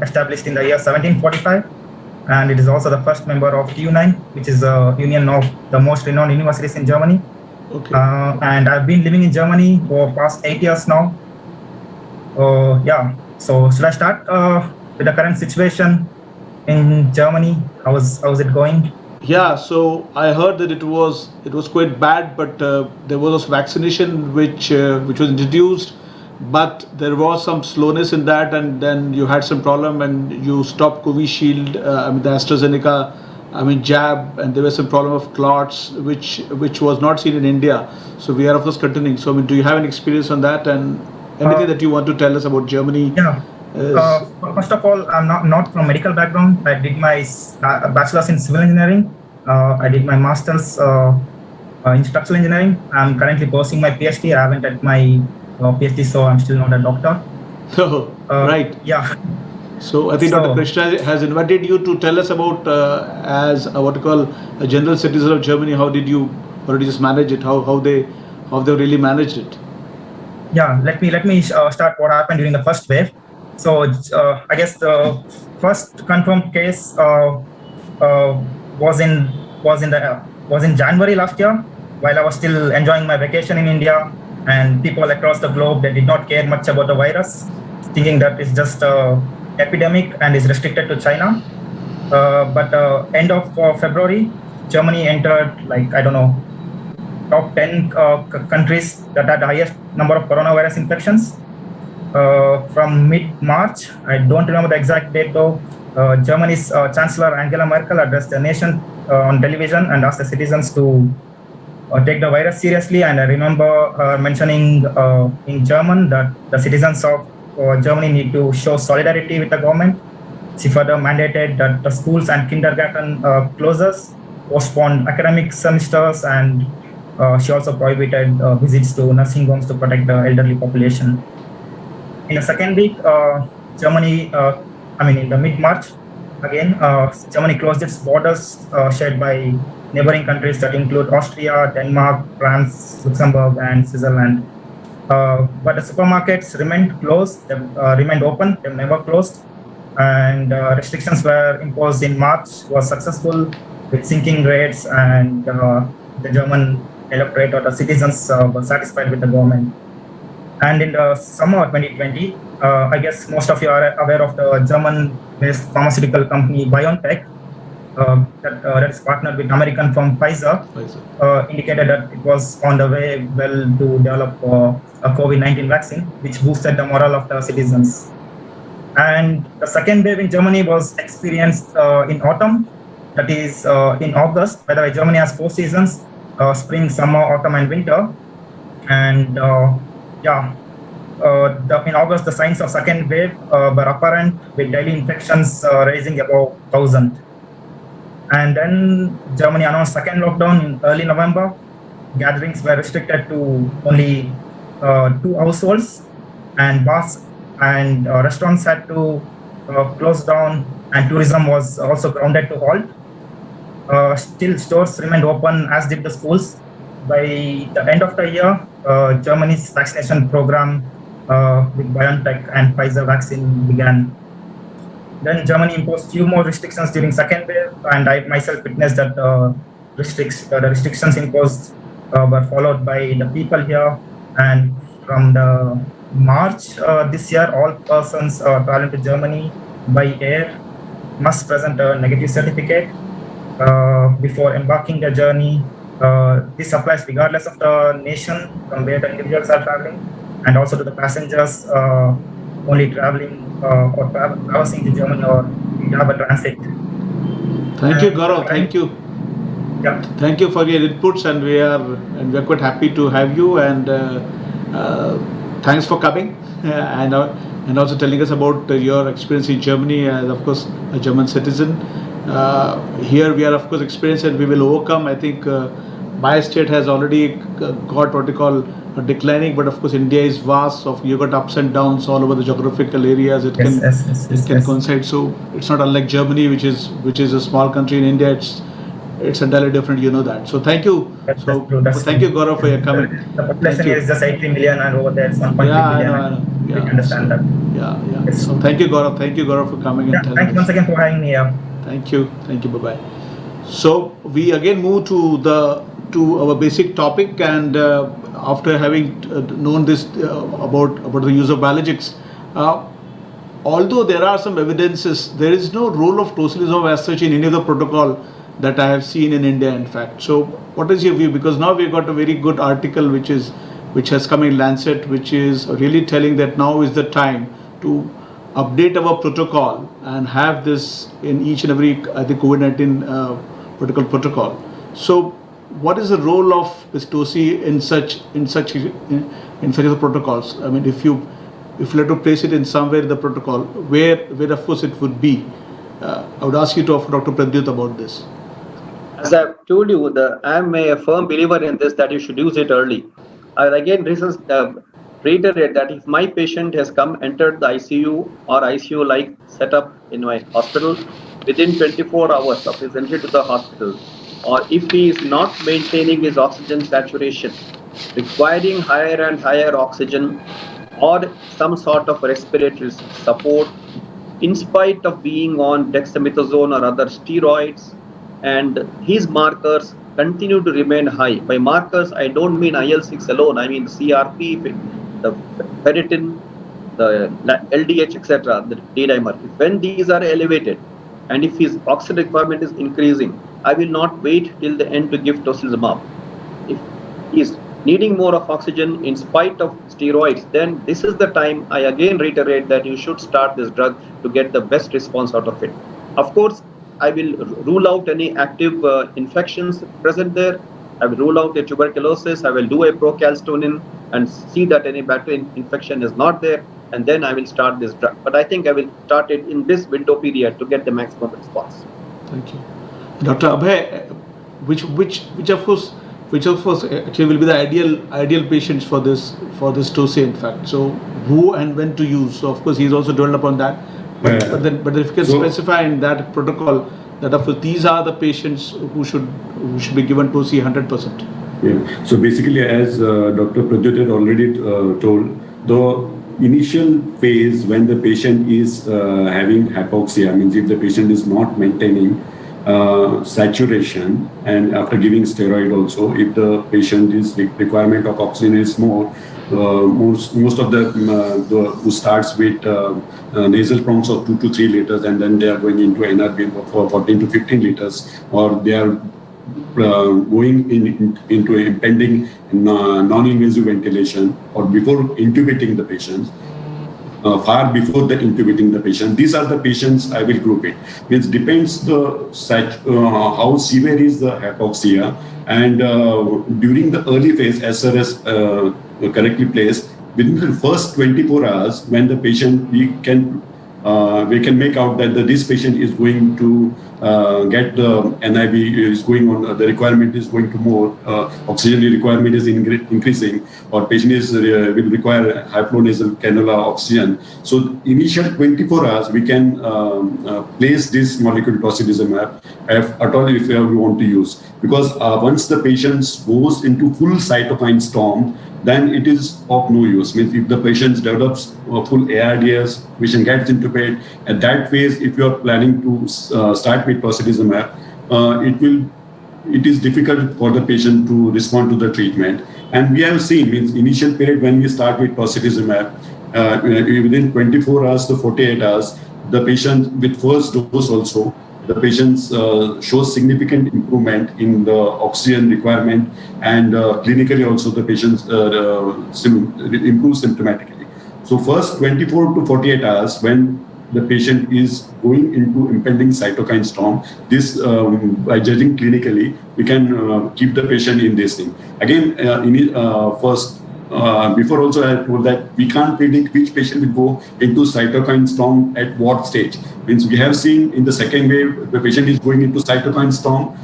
S8: established in the year 1745. And it is also the first member of TU9, which is a union of the most renowned universities in Germany.
S2: Okay.
S8: And I've been living in Germany for past 8 years now. Yeah. So should I start with the current situation in Germany? How's it going?
S2: Yeah, so I heard that it was quite bad, but there was a vaccination which was introduced, but there was some slowness in that, and then you had some problem, and you stopped Covishield, the AstraZeneca, jab, and there was some problem of clots, which was not seen in India. So we are of course continuing. So do you have any experience on that, and anything that you want to tell us about Germany?
S8: Yeah. First of all, I'm not from medical background. I did my bachelor's in civil engineering. I did my master's in structural engineering. I'm currently pursuing my PhD. I haven't had my PhD, so I'm still not a doctor.
S2: Oh, right.
S8: Yeah.
S2: So I think Dr. Krishna has invited you to tell us about as what you call a general citizen of Germany. How did you just manage it? How they really managed it?
S8: Yeah. Let me start what happened during the first wave. So I guess the first confirmed case was in January last year, while I was still enjoying my vacation in India, and people across the globe, they did not care much about the virus, thinking that it's just an epidemic and is restricted to China. But end of February, Germany entered top 10 countries that had the highest number of coronavirus infections. From mid-March, I don't remember the exact date though, Germany's Chancellor Angela Merkel addressed the nation on television and asked the citizens to take the virus seriously. And I remember mentioning in German that the citizens of Germany need to show solidarity with the government. She further mandated that the schools and kindergarten closures, postponed academic semesters, and she also prohibited visits to nursing homes to protect the elderly population. In the second week, Germany, in the mid-March, again, Germany closed its borders shared by neighboring countries that include Austria, Denmark, France, Luxembourg, and Switzerland. But the supermarkets remained closed, remained open, they never closed. And restrictions were imposed in March, was successful with sinking rates, and the German electorate or the citizens were satisfied with the government. And in the summer of 2020, I guess most of you are aware of the German-based pharmaceutical company BioNTech that is partnered with American firm Pfizer. Indicated that it was on the way to develop a COVID-19 vaccine, which boosted the morale of the citizens. And the second wave in Germany was experienced in autumn, that is in August. By the way, Germany has 4 seasons, spring, summer, autumn, and winter. And in August, the signs of second wave were apparent, with daily infections rising above 1,000. And then Germany announced second lockdown in early November. Gatherings were restricted to only 2 households, and bars and restaurants had to close down, and tourism was also grounded to halt. Still, stores remained open, as did the schools. By the end of the year, Germany's vaccination program with BioNTech and Pfizer vaccine began. Then Germany imposed few more restrictions during second wave, and I myself witnessed that the restrictions imposed were followed by the people here. And from the March this year, all persons traveling to Germany by air must present a negative certificate before embarking their journey. This applies regardless of the nation from where the individuals are traveling. and also to the passengers only traveling or traversing to Germany or we have a transit.
S2: Thank you,
S8: And
S2: Gaurav. Thank you.
S8: Yeah.
S2: Thank you for your inputs, and we are quite happy to have you. And thanks for coming and also telling us about your experience in Germany as, of course, a German citizen. Here we are, of course, experienced, and we will overcome. I think my state has already got what we call a declining, but of course India is vast. So you got ups and downs all over the geographical areas. It can coincide. So it's not unlike Germany, which is a small country. In India, it's entirely different. You know that. So thank you.
S8: That's true.
S2: Thank you, Gaurav, for your coming.
S8: The population is just 80 million, and over there it's 1.3 billion.
S2: I know.
S8: We
S2: Yeah,
S8: understand that.
S2: Yeah.
S8: Yes.
S2: So thank you, Gaurav. Thank you, Gaurav, for coming
S8: Yeah,
S2: and telling
S8: thank you once
S2: us.
S8: again for having me here.
S2: Thank you. Bye bye. So we again move to our basic topic, and after having known this about the use of biologics, although there are some evidences, there is no role of tocilizumab as such in any of the protocol that I have seen in India, in fact. So what is your view? Because now we've got a very good article which has come in Lancet, which is really telling that now is the time to update our protocol and have this in each and every, I think, COVID-19 protocol. So what is the role of Pistosi in such protocols? I mean, if you have to place it in somewhere in the protocol, where of course it would be. I would ask you to offer Dr. Pradyut about this.
S4: As I've told you, I am a firm believer in this, that you should use it early. I will again reiterate that if my patient has entered the ICU or ICU-like setup in my hospital within 24 hours of his entry to the hospital, or if he is not maintaining his oxygen saturation, requiring higher and higher oxygen or some sort of respiratory support, in spite of being on dexamethasone or other steroids, and his markers continue to remain high. By markers, I don't mean IL-6 alone, I mean the CRP, the ferritin, the LDH, etc., the D-dimer. When these are elevated, and if his oxygen requirement is increasing, I will not wait till the end to give tocilizumab. If he is needing more of oxygen in spite of steroids, then this is the time I again reiterate that you should start this drug to get the best response out of it. Of course, I will rule out any active infections present there. I will rule out a tuberculosis. I will do a procalcitonin and see that any bacterial infection is not there, and then I will start this drug. But I think I will start it in this window period to get the maximum response.
S2: Thank you, Dr. Abhay. Which of course actually will be the ideal patients for this Toci, in fact. So who and when to use? So of course he's also dwelled upon that. But then if you can specify in that protocol that of course these are the patients who should be given Toci 100%.
S7: Yeah. So basically, as Dr. Pradyut had already told, the initial phase when the patient is having hypoxia, means if the patient is not maintaining saturation, and after giving steroid also, if the patient is requirement of oxygen is more, most of the who starts with nasal prongs of 2 to 3 liters, and then they are going into NRB for 14 to 15 liters, or they are going into impending non-invasive ventilation, or before intubating the patients, far before the intubating the patient. These are the patients I will group it. It depends how severe is the hypoxia, and during the early phase, as far as correctly placed, within the first 24 hours, when the patient we can make out that this patient is going to get the NIV is going on, the requirement is going to more, oxygen requirement is increasing, or patient is will require hypoflow cannula oxygen. So initial 24 hours we can place this molecule tocilizumab at all if we want to use, because once the patient goes into full cytokine storm, then it is of no use. Means if the patient develops full ARDS, patient gets intubated, at that phase, if you are planning to start with tocilizumab, it is difficult for the patient to respond to the treatment. And we have seen, means initial period when we start with tocilizumab, within 24 hours to 48 hours, the patient with first dose also, the patients show significant improvement in the oxygen requirement, and clinically also the patients improve symptomatically. So first 24 to 48 hours when the patient is going into impending cytokine storm, this by judging clinically, we can keep the patient in this thing. Again, before also I told that we can't predict which patient will go into cytokine storm at what stage. Means we have seen in the second wave, the patient is going into cytokine storm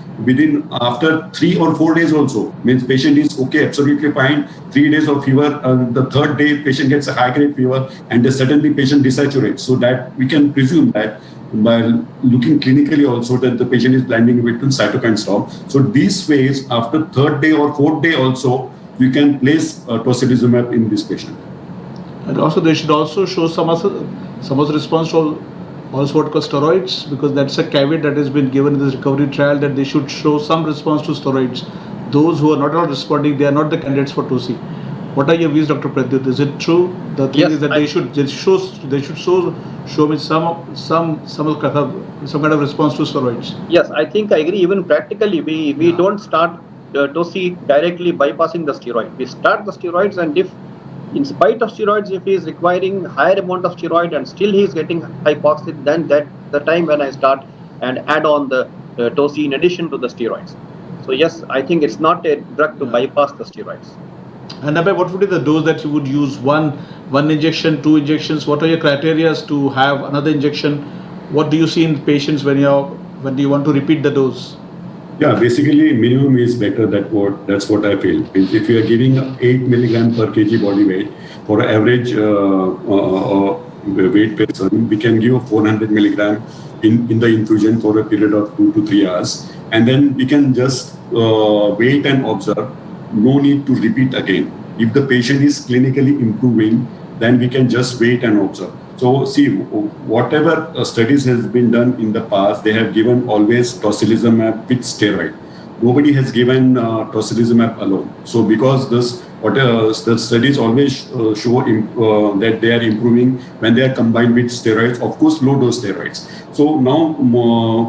S7: after 3 or 4 days also. Means patient is okay, absolutely fine, 3 days of fever, and the third day patient gets a high-grade fever, and then suddenly patient desaturates. So that we can presume that by looking clinically also that the patient is landing between cytokine storm. So these phase after third day or fourth day also, we can place tocilizumab in this patient.
S2: And also they should also show some of the response to also what called steroids, because that's a caveat that has been given in this recovery trial, that they should show some response to steroids. Those who are not responding, they are not the candidates for TOSI. What are your views, Dr. Pradyut? Is it true? The thing is that they should show me some kind of response to steroids.
S4: Yes, I think I agree. Even practically, we don't start TOSI directly bypassing the steroid. We start the steroids, and if in spite of steroids, if he is requiring higher amount of steroid and still he is getting hypoxic, then that the time when I start and add on the TOSI in addition to the steroids. So yes, I think it's not a drug to bypass the steroids.
S2: And Abhay, what would be the dose that you would use? One injection, 2 injections? What are your criteria to have another injection? What do you see in patients when you want to repeat the dose?
S7: Yeah, basically minimum is better. That's what I feel. If you are giving 8 milligram per kg body weight for average weight person, we can give 400 milligram in the infusion for a period of 2 to 3 hours, and then we can just wait and observe. No need to repeat again. If the patient is clinically improving, then we can just wait and observe. So see, whatever studies has been done in the past, they have given always tocilizumab with steroid. Nobody has given tocilizumab alone. So because the studies always show that they are improving when they are combined with steroids, of course low dose steroids. So now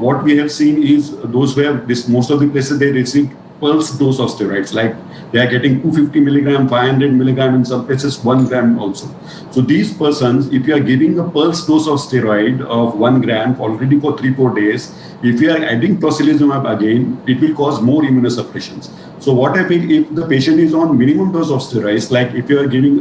S7: what we have seen is those who have this, most of the places they receive pulse dose of steroids, like they are getting 250 milligram, 500 milligram, in some places 1 gram also. So these persons, if you are giving a pulse dose of steroid of 1 gram already for 3-4 days, if you are adding tocilizumab again, it will cause more immunosuppressions. So what I feel, if the patient is on minimum dose of steroids, like if you are giving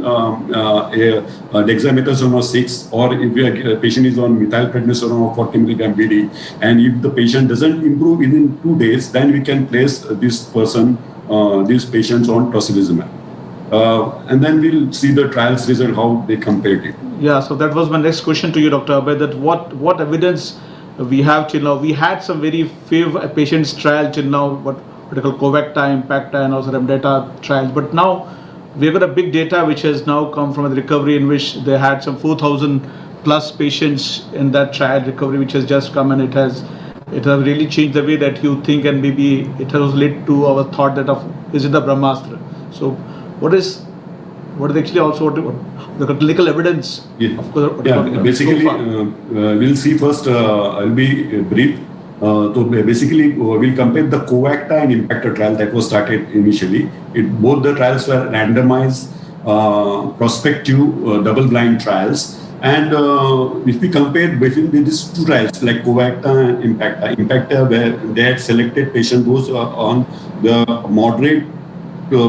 S7: dexamethasone 6, or if a patient is on methylprednisolone of 40 milligram BD, and if the patient doesn't improve within 2 days, then we can place these patients on tocilizumab. And then we'll see the trials result, how they compared it.
S2: Yeah, so that was my next question to you, Dr. Abhay, that what evidence we have till now. We had some very few patients trial till now, what we call Covacta, Impacta, and also Remdeta trials. But now we've got a big data which has now come from the recovery, in which they had some 4,000 plus patients in that trial recovery, which has just come, and it has really changed the way that you think, and maybe it has led to our thought that is it the Brahmastra? So what is actually also the clinical evidence?
S7: Yeah,
S2: Basically,
S7: we'll see first. I'll be brief. So basically, we'll compare the Covacta and Impacta trial that was started initially. Both the trials were randomized, prospective, double-blind trials. And if we compare between these two trials, like Covacta and Impacta, where they had selected patients, those on the moderate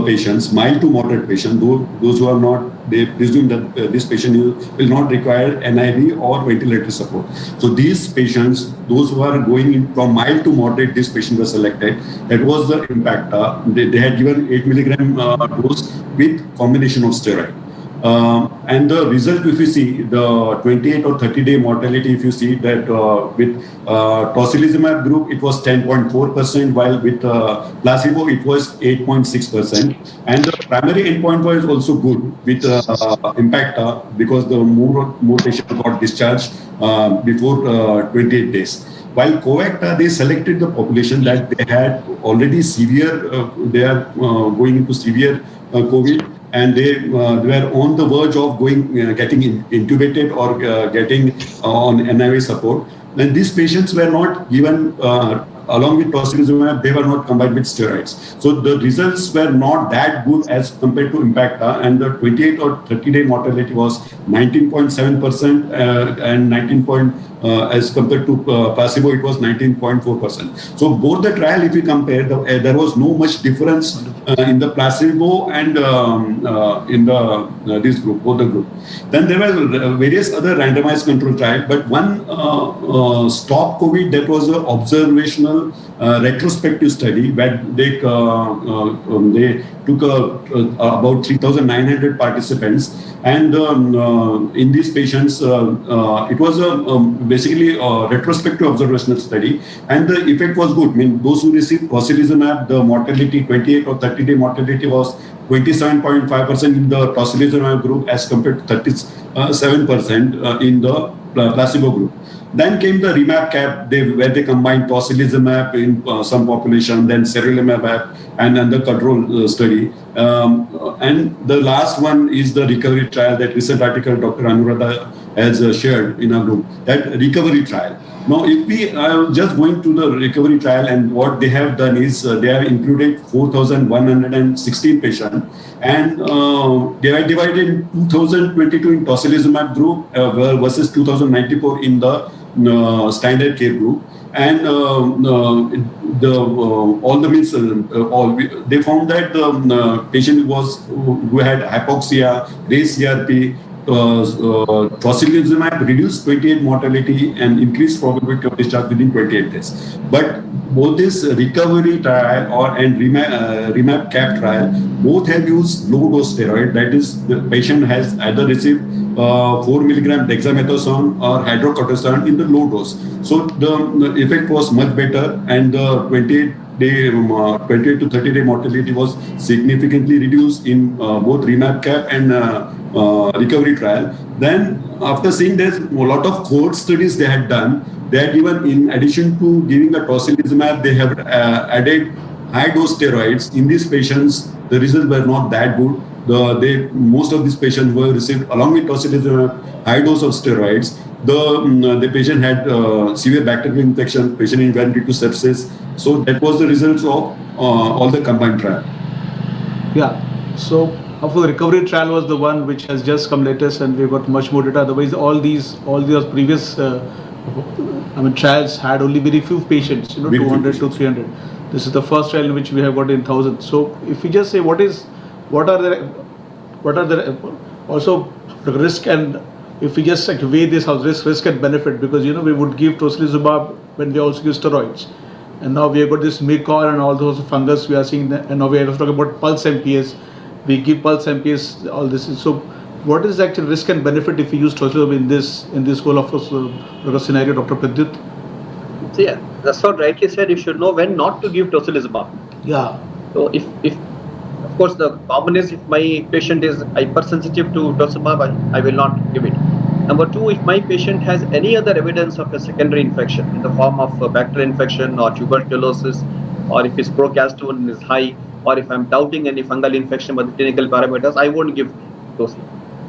S7: patients, mild to moderate patients, those who are not, they presume that this patient will not require NIV or ventilator support. So these patients, those who are going in from mild to moderate, this patient was selected. That was the Impacta. They had given 8 milligram dose with combination of steroid. And the result, if you see the 28 or 30-day mortality, if you see that with tocilizumab group, it was 10.4%, while with placebo, it was 8.6%. And the primary endpoint was also good with Impacta, because the more patients got discharged before 28 days. While Covacta, they selected the population that they had already severe, they are going into severe COVID, and they were on the verge of getting intubated or getting on NIV support. and these patients were not given along with tocilizumab, they were not combined with steroids. So the results were not that good as compared to Impacta, and the 28 or 30-day mortality was 19.7% and 19. As compared to placebo, it was 19.4%. So both the trial, if we compare, there was no much difference in the placebo and in the this group, both the group. Then there were various other randomized control trials, but one Stop COVID, that was an observational retrospective study where they took about 3,900 participants, and in these patients, it was basically a retrospective observational study, and the effect was good. I mean, those who received tocilizumab, the mortality, 28 or 30-day mortality was 27.5% in the tocilizumab group as compared to 37% in the placebo group. Then came the REMAP-CAP, where they combined tocilizumab in some population, then serilimumab, and then the control study. And the last one is the recovery trial, that recent article Dr. Anuradha has shared in our group, that recovery trial. Now, if we are just going to the recovery trial, and what they have done is they have included 4,116 patients, and they are divided in 2,022 in tocilizumab group versus 2,094 in the standard care group. And they found that the patient who had hypoxia, raised CRP, tocilizumab reduced 28 mortality and increased probability of discharge within 28 days. But both this recovery trial and REMAP-CAP trial, both have used low dose steroid. That is, the patient has either received 4 milligram dexamethasone or hydrocortisone in the low dose. So the effect was much better, and the 28 to 30-day mortality was significantly reduced in both REMAP-CAP and recovery trial. Then, after seeing there's a lot of cohort studies they had done, they had given, in addition to giving the tocilizumab, they have added high-dose steroids. In these patients, the results were not that good. Most of these patients were received, along with tocilizumab, high dose of steroids. The patient had severe bacterial infection, patient went into sepsis. So that was the results of all the combined trial.
S2: Yeah. So of course, the recovery trial was the one which has just come latest, and we've got much more data. Otherwise, all these previous trials had only very few patients, 200 to 300. This is the first trial in which we have got in thousands. So if we just say what are the also the risk, and if we just weigh this how risk and benefit, because we would give tocilizumab when we also give steroids, and now we have got this Mycor and all those fungus we are seeing, and now we are talking about pulse MPS. We give pulse MPS, all this. So what is the actual risk and benefit if we use tocilizumab in this whole of scenario, Dr. Pradyut?
S4: So yeah, that's what rightly said. You should know when not to give tocilizumab.
S2: Yeah.
S4: So if of course the common is, if my patient is hypersensitive to tocilizumab, I will not give it. Number two, if my patient has any other evidence of a secondary infection in the form of a bacterial infection or tuberculosis, or if his procalcitonin is high, or if I'm doubting any fungal infection with the clinical parameters, I won't give toci.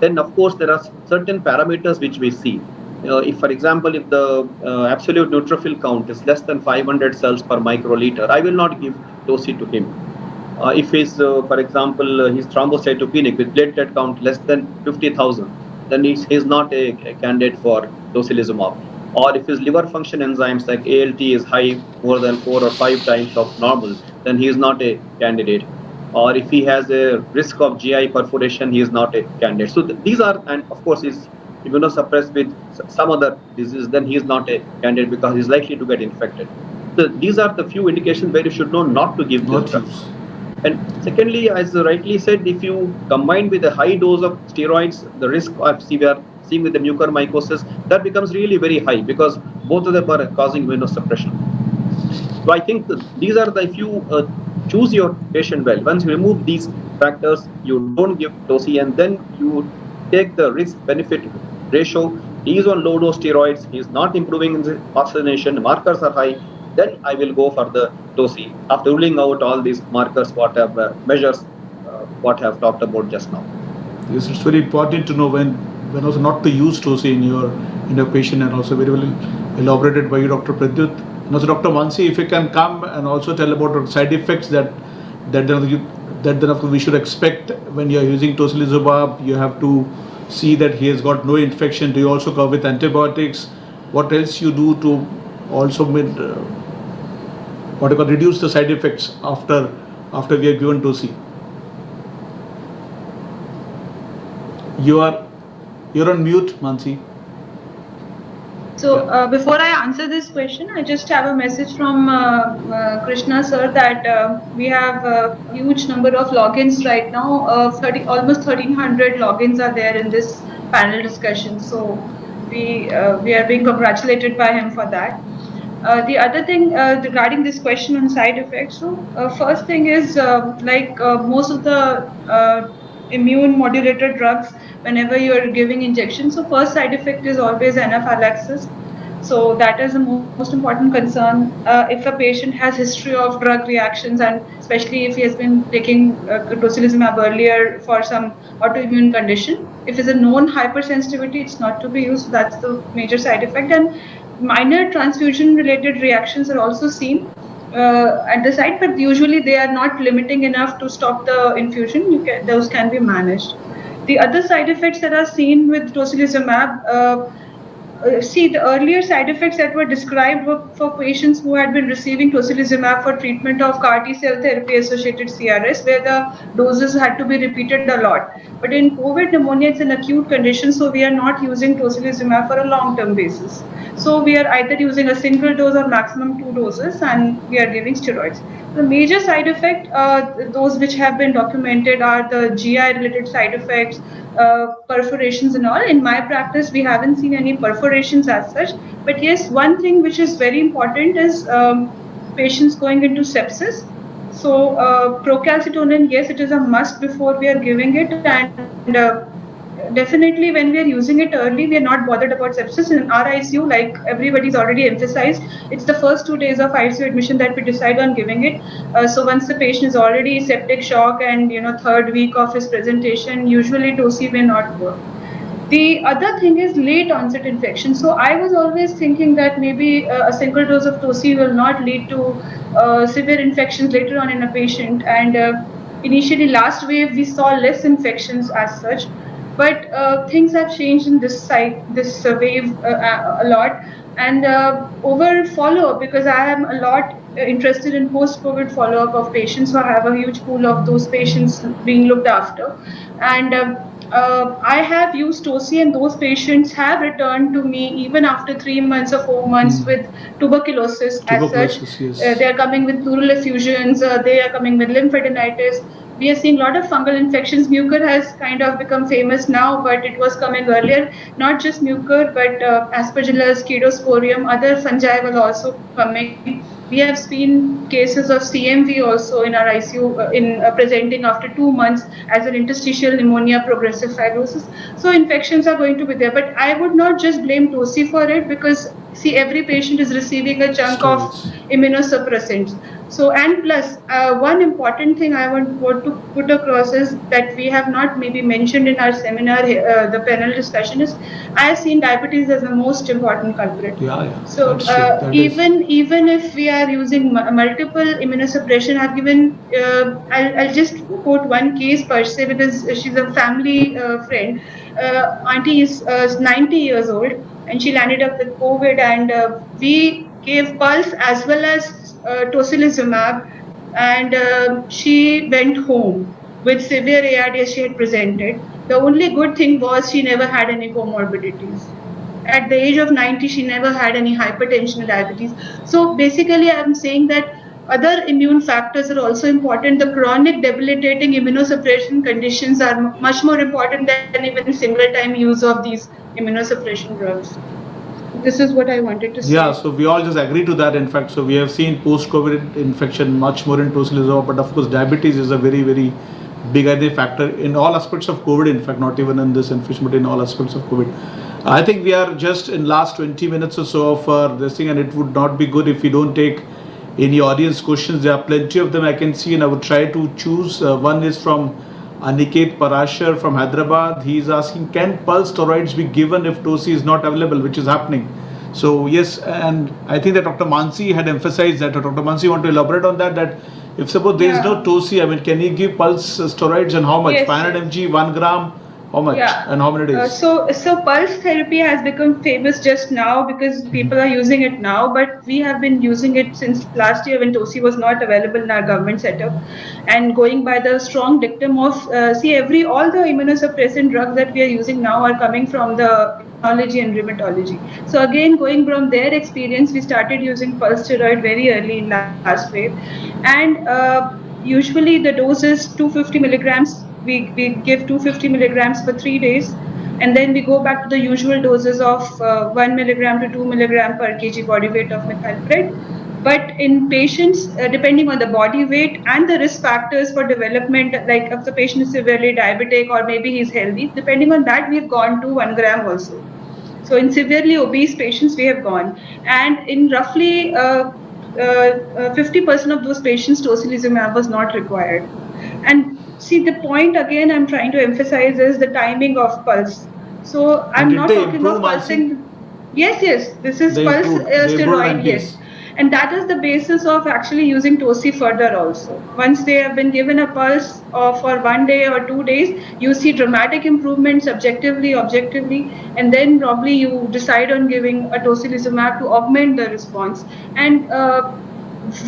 S4: Then of course there are certain parameters which we see. If, for example, if the absolute neutrophil count is less than 500 cells per microliter, I will not give toci to him. If he's, for example, he's thrombocytopenic with platelet count less than 50,000, then he's not a candidate for tocilizumab. Or if his liver function enzymes like ALT is high, more than 4 or 5 times of normal, then he is not a candidate. Or if he has a risk of GI perforation, he is not a candidate. So these are, and of course he's immunosuppressed with some other disease, then he is not a candidate because he is likely to get infected. So these are the few indications where you should know not to give this drug. And secondly, as rightly said, if you combine with a high dose of steroids, the risk of severe, seen with the mucormycosis, that becomes really very high because both of them are causing immunosuppression. So I think these are the, if you choose your patient well, once you remove these factors, you don't give toci, and then you take the risk-benefit ratio. He is on low-dose steroids, he is not improving in the oxygenation, markers are high, then I will go for the toci after ruling out all these markers, what I have talked about just now.
S2: Yes, it's very important to know when when also not to use tosi in your patient, and also very well elaborated by you, Dr. Pradyut. And also Dr. Mansi, if you can come and also tell about the side effects that then of course we should expect when you are using tocilizumab. You have to see that he has got no infection. Do you also cover with antibiotics? What else you do to also reduce the side effects after we are given tosi? You're on mute, Mansi.
S5: So before I answer this question, I just have a message from Krishna sir that we have a huge number of logins right now. Almost 1,300 logins are there in this panel discussion. So we are being congratulated by him for that. The other thing regarding this question on side effects. So first thing is most of the immune modulator drugs, whenever you are giving injections, so first side effect is always anaphylaxis. So that is the most important concern. If a patient has history of drug reactions, and especially if he has been taking tocilizumab earlier for some autoimmune condition, if it's a known hypersensitivity, it's not to be used. That's the major side effect. And minor transfusion related reactions are also seen at the site, but usually they are not limiting enough to stop the infusion. Those can be managed. The other side effects that are seen with tocilizumab, the earlier side effects that were described were for patients who had been receiving tocilizumab for treatment of CAR T cell therapy associated CRS, where the doses had to be repeated a lot. But in COVID pneumonia, it's an acute condition, so we are not using tocilizumab for a long-term basis. So we are either using a single dose or maximum 2 doses, and we are giving steroids. The major side effect, those which have been documented, are the GI-related side effects, perforations and all. In my practice, we haven't seen any perforations as such. But yes, one thing which is very important is patients going into sepsis. So procalcitonin, yes, it is a must before we are giving it, and definitely when we are using it early, we are not bothered about sepsis. In our ICU, like everybody's already emphasized, it's the first 2 days of ICU admission that we decide on giving it. So once the patient is already septic shock and third week of his presentation, usually toci may not work. The other thing is late onset infection. So I was always thinking that maybe a single dose of toci will not lead to severe infections later on in a patient. And initially last wave, we saw less infections as such. But things have changed in this wave a lot. And over follow-up, because I am a lot interested in post-COVID follow-up of patients, so I have a huge pool of those patients being looked after. And I have used toci, and those patients have returned to me even after 3 months or 4 months with tuberculosis as such.
S2: Yes.
S5: They are coming with pleural effusions, they are coming with lymphadenitis. We are seeing a lot of fungal infections. Mucor has kind of become famous now, but it was coming earlier. Not just mucor, but aspergillus, scedosporium, other fungi were also coming. We have seen cases of CMV also in our ICU presenting after 2 months as an interstitial pneumonia, progressive fibrosis. So infections are going to be there. But I would not just blame toci for it, because see, every patient is receiving a chunk of immunosuppressants. So, and plus, one important thing I want to put across is that we have not maybe mentioned in our seminar, the panel discussion is, I have seen diabetes as the most important culprit.
S2: Yeah.
S5: So even if we are using multiple immunosuppression, I've given, I'll just quote one case per se, because she's a family friend. Auntie is 90 years old, and she landed up with COVID, and we gave pulse as well as tocilizumab, and she went home with severe ARDS she had presented. The only good thing was she never had any comorbidities. At the age of 90, she never had any hypertension or diabetes. So basically, I'm saying that other immune factors are also important. The chronic debilitating immunosuppression conditions are much more important than even single-time use of these immunosuppression drugs. This is what I wanted to say.
S2: Yeah, so we all just agree to that. In fact, so we have seen post-COVID infection much more in tocilizumab, but of course, diabetes is a very, very big factor in all aspects of COVID. In fact, not even in this infection, but in all aspects of COVID. I think we are just in last 20 minutes or so of this thing, and it would not be good if we don't take any audience questions. There are plenty of them I can see, and I would try to choose. One is from Aniket Parashar from Hyderabad, he is asking, can pulse steroids be given if TOSI is not available, which is happening? So yes, and I think that Dr. Mansi had emphasized that. Dr. Mansi, you want to elaborate on that? That if suppose there is no TOSI, I mean, can he give pulse steroids and how much?
S5: Yes,
S2: 500 mg, 1 gram, how much?
S5: Yeah.
S2: And how many days?
S5: So pulse therapy has become famous just now because people are using it now, but we have been using it since last year when TOSI was not available in our government setup. And going by the strong dictum of all the immunosuppressant drugs that we are using now are coming from the immunology and rheumatology. So again, going from their experience, we started using pulse steroid very early in last wave, and usually the dose is 250 milligrams. We give 250 milligrams for 3 days, and then we go back to the usual doses of 1 milligram to 2 milligram per kg body weight of methylpred. But in patients, depending on the body weight and the risk factors for development, like if the patient is severely diabetic or maybe he's healthy, depending on that, we've gone to 1 gram also. So in severely obese patients, we have gone, and in roughly 50% of those patients, tocilizumab was not required. And see, the point again I'm trying to emphasize is the timing of pulse. So I'm not talking of pulsing. Yes, this is pulse steroid, yes. And that is the basis of actually using TOSI further also. Once they have been given a pulse for 1 day or 2 days, you see dramatic improvement subjectively, objectively, and then probably you decide on giving a tocilizumab to augment the response. And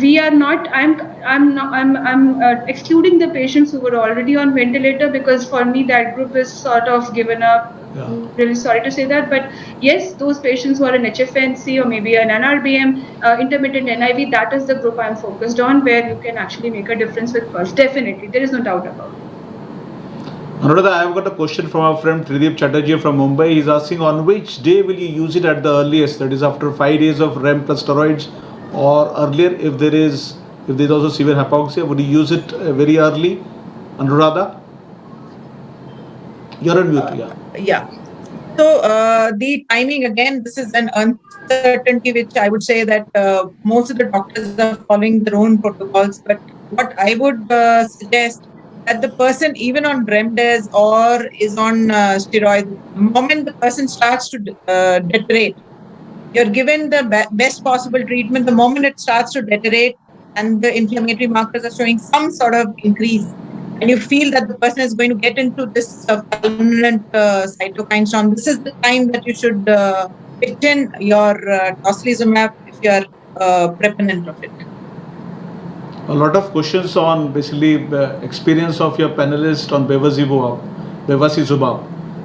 S5: we are not, I'm excluding the patients who were already on ventilator, because for me that group is sort of given up.
S2: Yeah.
S5: Really sorry to say that, but yes, those patients who are in HFNC or maybe an NRBM, intermittent NIV, that is the group I'm focused on, where you can actually make a difference with pulse. Definitely, there is no doubt about it.
S2: Anuradha, I have got a question from our friend Trideep Chatterjee from Mumbai. He's asking, on which day will you use it at the earliest? That is after 5 days of REM plus steroids, or earlier if there is also severe hypoxia, would you use it very early? Anuradha? You're on mute,
S6: Yeah. So the timing, again, this is an uncertainty which I would say that most of the doctors are following their own protocols. But what I would suggest that the person, even on Remdes or is on steroids, the moment the person starts to deteriorate, you're given the best possible treatment. The moment it starts to deteriorate and the inflammatory markers are showing some sort of increase, and you feel that the person is going to get into this fulminant cytokine storm, this is the time that you should pitch in your tocilizumab if you are preponderant of it.
S2: A lot of questions on basically the experience of your panelist on bevacizumab.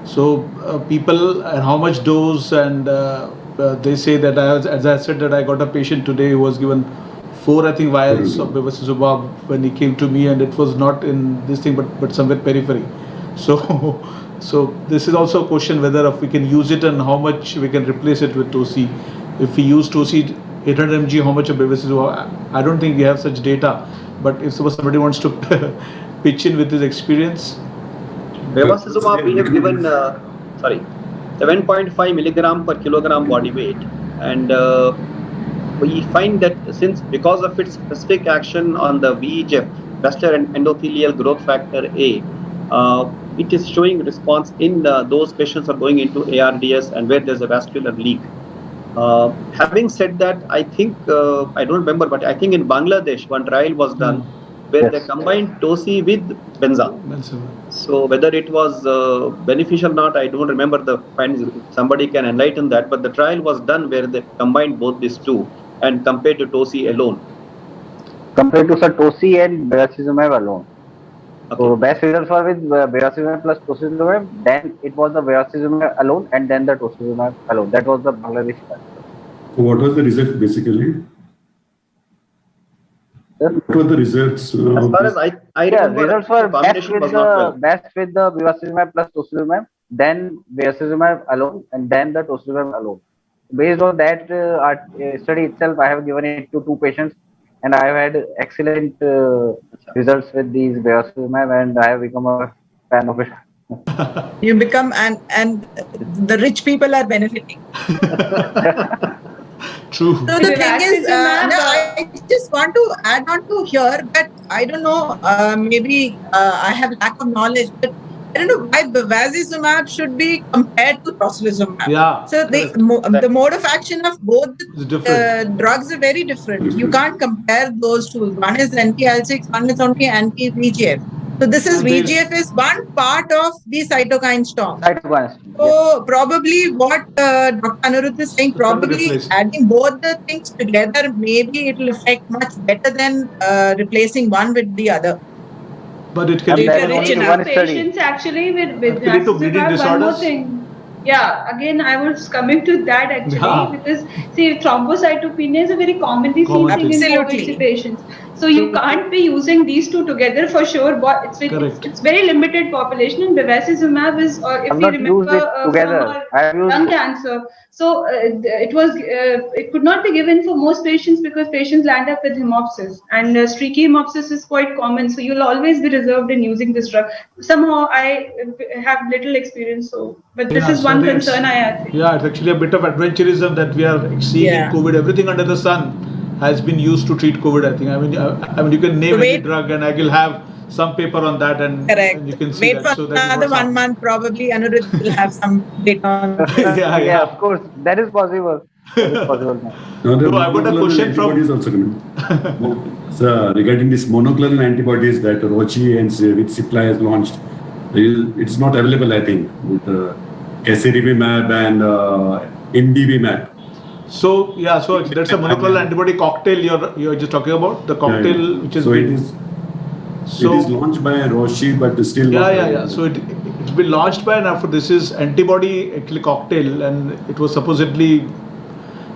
S2: So people and how much dose, and they say that as I said that I got a patient today who was given 4 vials of bevacizumab when he came to me, and it was not in this thing but somewhere periphery. So this is also a question whether if we can use it and how much we can replace it with TOSI. If we use TOSI 800 mg, how much of bevacizumab? I don't think we have such data, but if somebody wants to pitch in with his experience.
S4: Bevacizumab we have given 7.5 milligram per kilogram body weight, and we find that because of its specific action on the VEGF, vascular endothelial growth factor A, it is showing response in those patients are going into ARDS and where there's a vascular leak. Having said that, I think, I don't remember, but I think in Bangladesh, one trial was done where they combined TOSI with Benza. So whether it was beneficial or not, I don't remember the findings. Somebody can enlighten that, but the trial was done where they combined both these two and compared to TOSI alone.
S9: Compared to TOSI and bevacizumab alone. Okay. So best results were with bevacizumab plus tocilizumab, then it was the bevacizumab alone, and then the tocilizumab alone. That was the Bangladesh trial.
S7: What was the result basically? What were the results?
S4: As far as I remember,
S9: results were best with the bevacizumab plus tocilizumab, then bevacizumab alone, and then the tocilizumab alone. Based on that study itself, I have given it to 2 patients, and I have had excellent results with these bevacizumab, and I have become a fan of it.
S6: You become, and the rich people are benefiting.
S2: True.
S6: So the thing is, I just want want to add on to here, but I don't know, maybe I have lack of knowledge, but I don't know why bevacizumab should be compared to tocilizumab.
S2: Yeah,
S6: So
S2: correct.
S6: the mode of action of both
S2: It's different.
S6: drugs are very different. You can't compare those two. One is anti-IL-6, one is only anti-VEGF. So this is
S2: And there's-
S6: VEGF is one part of the cytokine storm.
S9: Cytokines.
S6: So probably what Dr. Anirudh is saying,
S2: It can be
S6: probably
S2: replaced.
S6: adding both the things together, maybe it will affect much better than replacing one with the other.
S2: But it can
S9: And
S2: lead
S9: there
S2: to
S9: is only
S2: an
S9: one
S2: option.
S9: study.
S5: Patients actually with
S2: It can lead to bleeding
S5: one more
S2: disorders.
S5: thing. Yeah, again, I was coming to that actually
S2: Yeah.
S5: because see, thrombocytopenia is a very commonly seen
S2: Common
S5: thing in
S6: Absolutely.
S5: COVID patients. So you can't be using these two together for sure. But
S2: Correct.
S5: it's very limited population, and bevacizumab is, or if
S9: I've
S5: you
S9: not used
S5: remember
S9: it
S5: from
S9: together.
S5: our
S9: I have
S5: lung
S9: used
S5: cancer. So it could not be given for most patients because patients land up with hemopsis, and streaky hemopsis is quite common. So you'll always be reserved in using this drug. Somehow I have little experience, so but this
S2: Yeah,
S5: is
S2: so
S5: one
S2: I think
S5: concern I have.
S2: Yeah, it's actually a bit of adventurism that we are seeing
S6: Yeah.
S2: in COVID. Everything under the sun has been used to treat COVID. I think. I mean, you can name any
S6: Wait.
S2: drug, and I will have some paper on that, and
S6: Correct.
S2: you can see
S6: Wait
S2: that.
S6: for
S2: So that is
S6: another
S2: what's
S6: 1
S2: happening.
S6: month, probably Anirudh will have some data on this.
S2: Yeah, yeah.
S9: of course, that is possible. That is possible.
S7: Now, the
S2: No, I've got a
S7: monoclonal
S2: question from-
S7: antibodies also coming. So, regarding this monoclonal antibodies that Roche and with Cipla has launched, it's not available, I think, with casirivimab and imdivimab.
S2: So yeah, so that's a monoclonal antibody cocktail you're just talking about, the cocktail which is
S7: so
S2: being,
S7: it is launched by Roche, but still not
S2: yeah.
S7: available.
S2: So it's been launched by, and this is antibody actually cocktail, and it was supposedly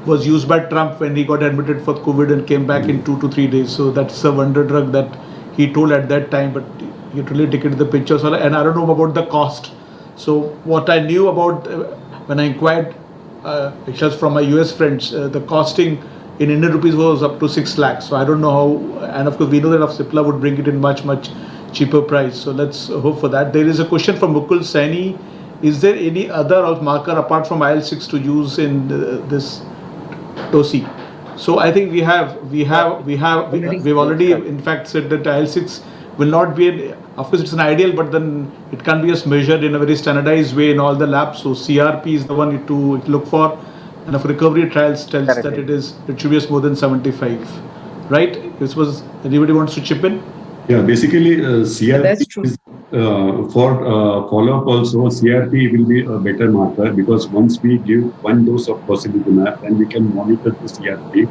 S2: was used by Trump when he got admitted for COVID and came back in 2 to 3 days. So that's a wonder drug that he told at that time, but he really taken the pictures. And I don't know about the cost. So what I knew about when I inquired, just from my US friends, the costing in Indian rupees was up to 6 lakhs. So I don't know how, and of course we know that Cipla would bring it in much cheaper price. So let's hope for that. There is a question from Mukul Saini. Is there any other marker apart from IL-6 to use in this TOSI? So I think we've already in fact said that IL-6 will not be, of course it's an ideal, but then it can be just measured in a very standardized way in all the labs. So CRP is the one to look for, and if recovery trials tells that it should be more than 75, right? This was, anybody wants to chip in?
S7: Yeah, basically CRP
S6: That's true.
S7: is, for follow-up also, CRP will be a better marker because once we give one dose of tocilizumab, then we can monitor the CRP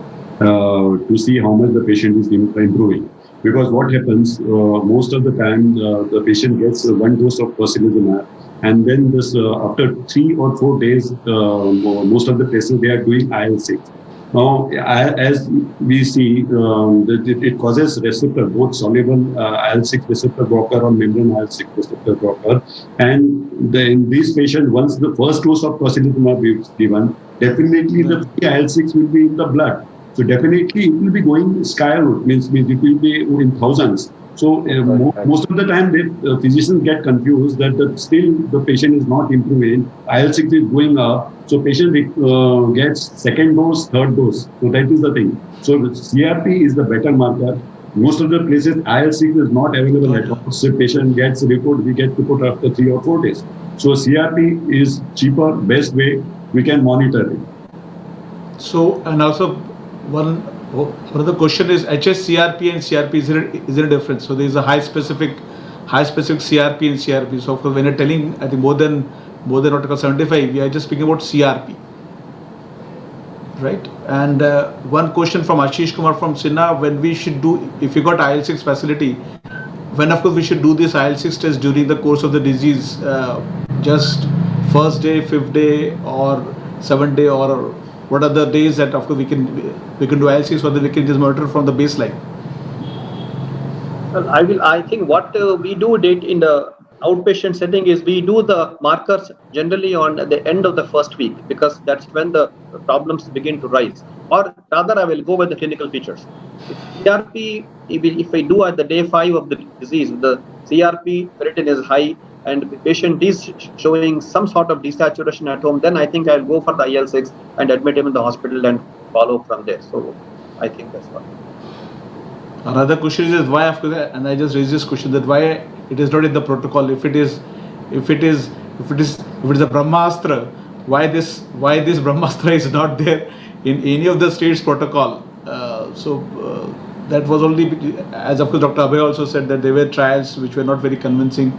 S7: to see how much the patient is improving. Because what happens, most of the time, the patient gets one dose of tocilizumab, and then this after 3 or 4 days, most of the patients, they are doing IL-6. Now, as we see, it causes receptor, both soluble IL-6 receptor blocker or membrane IL-6 receptor blocker. And in these patients, once the first dose of tocilizumab is given, definitely the free IL-6 will be in the blood. So definitely it will be going skyrocket, means it will be in thousands. So most of the time, physicians get confused that still the patient is not improving. IL-6 is going up, so patient gets second dose, third dose. So that is the thing. So the CRP is the better marker. Most of the places IL-6 is not available at all. So patient gets report, we get report after 3 or 4 days. So CRP is cheaper, best way we can monitor it.
S2: So, and also one other question is HSCRP and CRP, is there a difference? So there is a high specific CRP and CRP. So of course when you're telling, I think more than what 75, we are just speaking about CRP, right? And one question from Ashish Kumar from Sinha, when we should do, if you got IL-6 facility, when of course we should do this IL-6 test during the course of the disease, just first day, 5th day, or 7th day, or what are the days that of course we can do IL-6, so that we can just monitor from the baseline?
S4: Well, I think what we do it in the outpatient setting is we do the markers generally on the end of the first week, because that's when the problems begin to rise. Or rather, I will go with the clinical features. CRP, if I do at the day 5 of the disease, the CRP ferritin is high, and the patient is showing some sort of desaturation at home, then I think I'll go for the IL-6 and admit him in the hospital and follow from there. So I think that's what.
S2: Another question is why, and I just raised this question, that why it is not in the protocol. If it is a Brahmastra, why this Brahmastra is not there in any of the states' protocol? That was only, as of course Dr. Abhay also said, that there were trials which were not very convincing.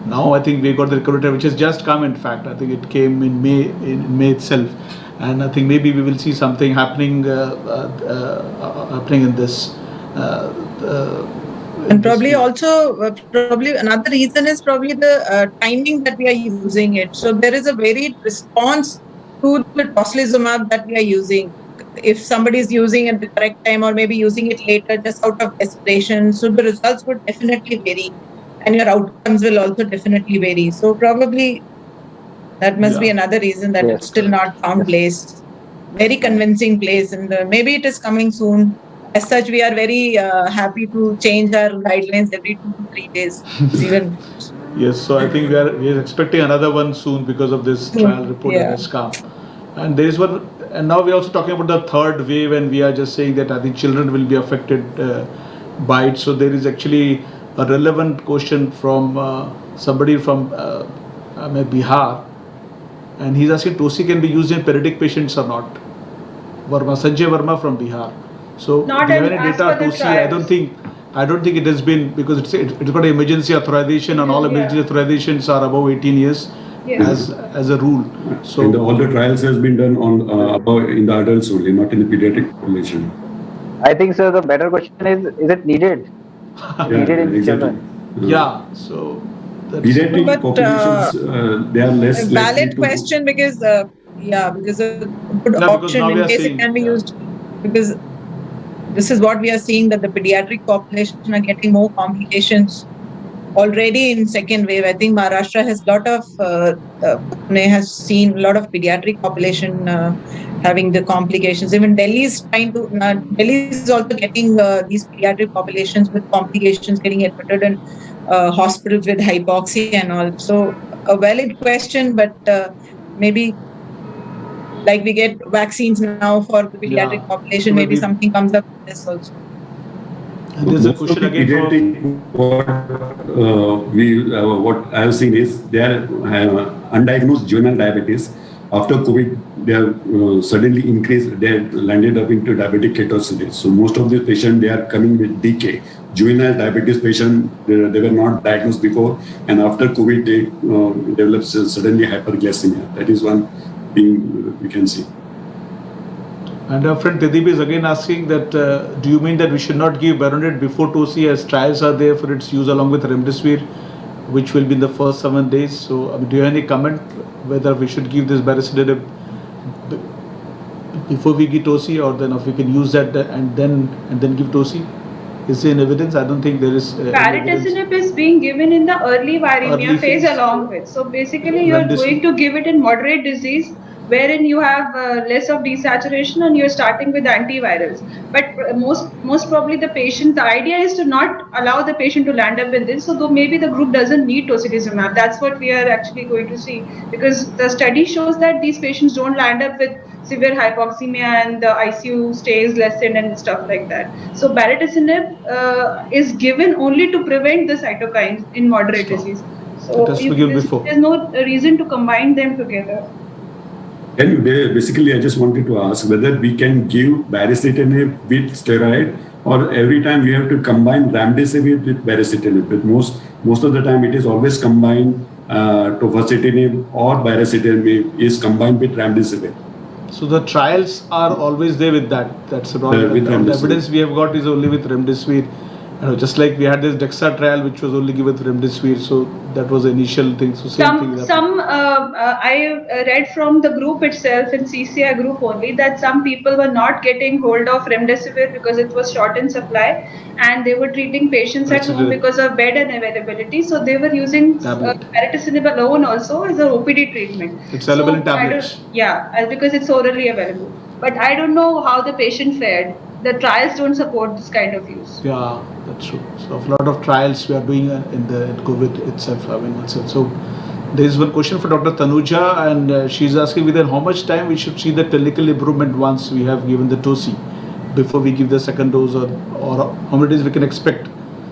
S2: Now I think we got the recovery trial, which has just come. In fact, I think it came in May itself, and I think maybe we will see something happening in this.
S6: And probably also, probably another reason is probably the timing that we are using it. So there is a varied response to the tocilizumab that we are using. If somebody is using at the correct time or maybe using it later just out of desperation, so the results would definitely vary and your outcomes will also definitely vary. So probably that must be another reason that it's still not found place, very convincing place, and maybe it is coming soon. As such, we are very happy to change our guidelines every 2 to 3 days. Even
S2: yes, so I think we are expecting another one soon because of this trial report that has come. And there is one, and now we are also talking about the third wave, and we are just saying that I think children will be affected by it. So there is actually a relevant question from somebody from Bihar, and he's asking toci can be used in pediatric patients or not. Sanjay Verma from Bihar. So
S5: Not
S2: do you have any data on toci? I don't think it has been, because it's got an emergency authorization, and all emergency authorizations are above 18 years. As a rule. So
S7: all the trials has been done on in the adults only, not in the pediatric population.
S9: I think, sir, the better question is it needed? Needed in children?
S2: Yeah. So
S7: pediatric populations, they are less.
S6: Valid question because because a good option in case it can be used, because this is what we are seeing, that the pediatric population are getting more complications. Already in second wave, I think Maharashtra has has seen a lot of pediatric population having the complications. Even Delhi is Delhi is also getting these pediatric populations with complications, getting admitted in hospitals with hypoxia and all. So a valid question, but maybe like we get vaccines now for the pediatric population, so maybe something comes up with this also.
S2: And there's a question again
S7: what I have seen is they are undiagnosed juvenile diabetes. After COVID, they have suddenly increased. They have landed up into diabetic ketoacidosis. So most of the patients, they are coming with DK. Juvenile diabetes patients, they were not diagnosed before, and after COVID, they developed suddenly hyperglycemia. That is one thing we can see.
S2: And our friend Tedib is again asking that, do you mean that we should not give Baronet before toci, as trials are there for its use along with remdesivir, which will be in the first 7 days? So do you have any comment whether we should give this baricitinib before we give toci, or then if we can use that and then give toci? Is there an evidence? I don't think there is.
S5: Baricitinib is being given in the early viremia phase along with. So basically, you are going to give it in moderate disease, wherein you have less of desaturation, and you're starting with antivirals. But most probably the idea is to not allow the patient to land up with this. So though maybe the group doesn't need tocilizumab, that's what we are actually going to see, because the study shows that these patients don't land up with severe hypoxemia and the ICU stays lessened and stuff like that. So baricitinib is given only to prevent the cytokines in moderate disease. So there's no reason to combine them together.
S7: Basically, I just wanted to ask whether we can give baricitinib with steroid, or every time we have to combine remdesivir with baricitinib. But most of the time, it is always combined. Tofacitinib or baricitinib is combined with remdesivir.
S2: So the trials are always there with that. That's about the evidence we have got is only with remdesivir. Just like we had this DEXA trial, which was only given with remdesivir, so that was the initial thing. So
S5: I read from the group itself, in CCI group only, that some people were not getting hold of remdesivir because it was short in supply, and they were treating patients at home because of bed unavailability. So they were using baricitinib alone also as an OPD treatment.
S2: It's available in tablets.
S5: Because it's orally available. But I don't know how the patient fared. The trials don't support this kind of use.
S2: Yeah, that's true. So a lot of trials we are doing in COVID itself, So there is one question for Dr. Tanuja, and she's asking within how much time we should see the clinical improvement once we have given the toci. before we give the second dose, or how many days we can expect.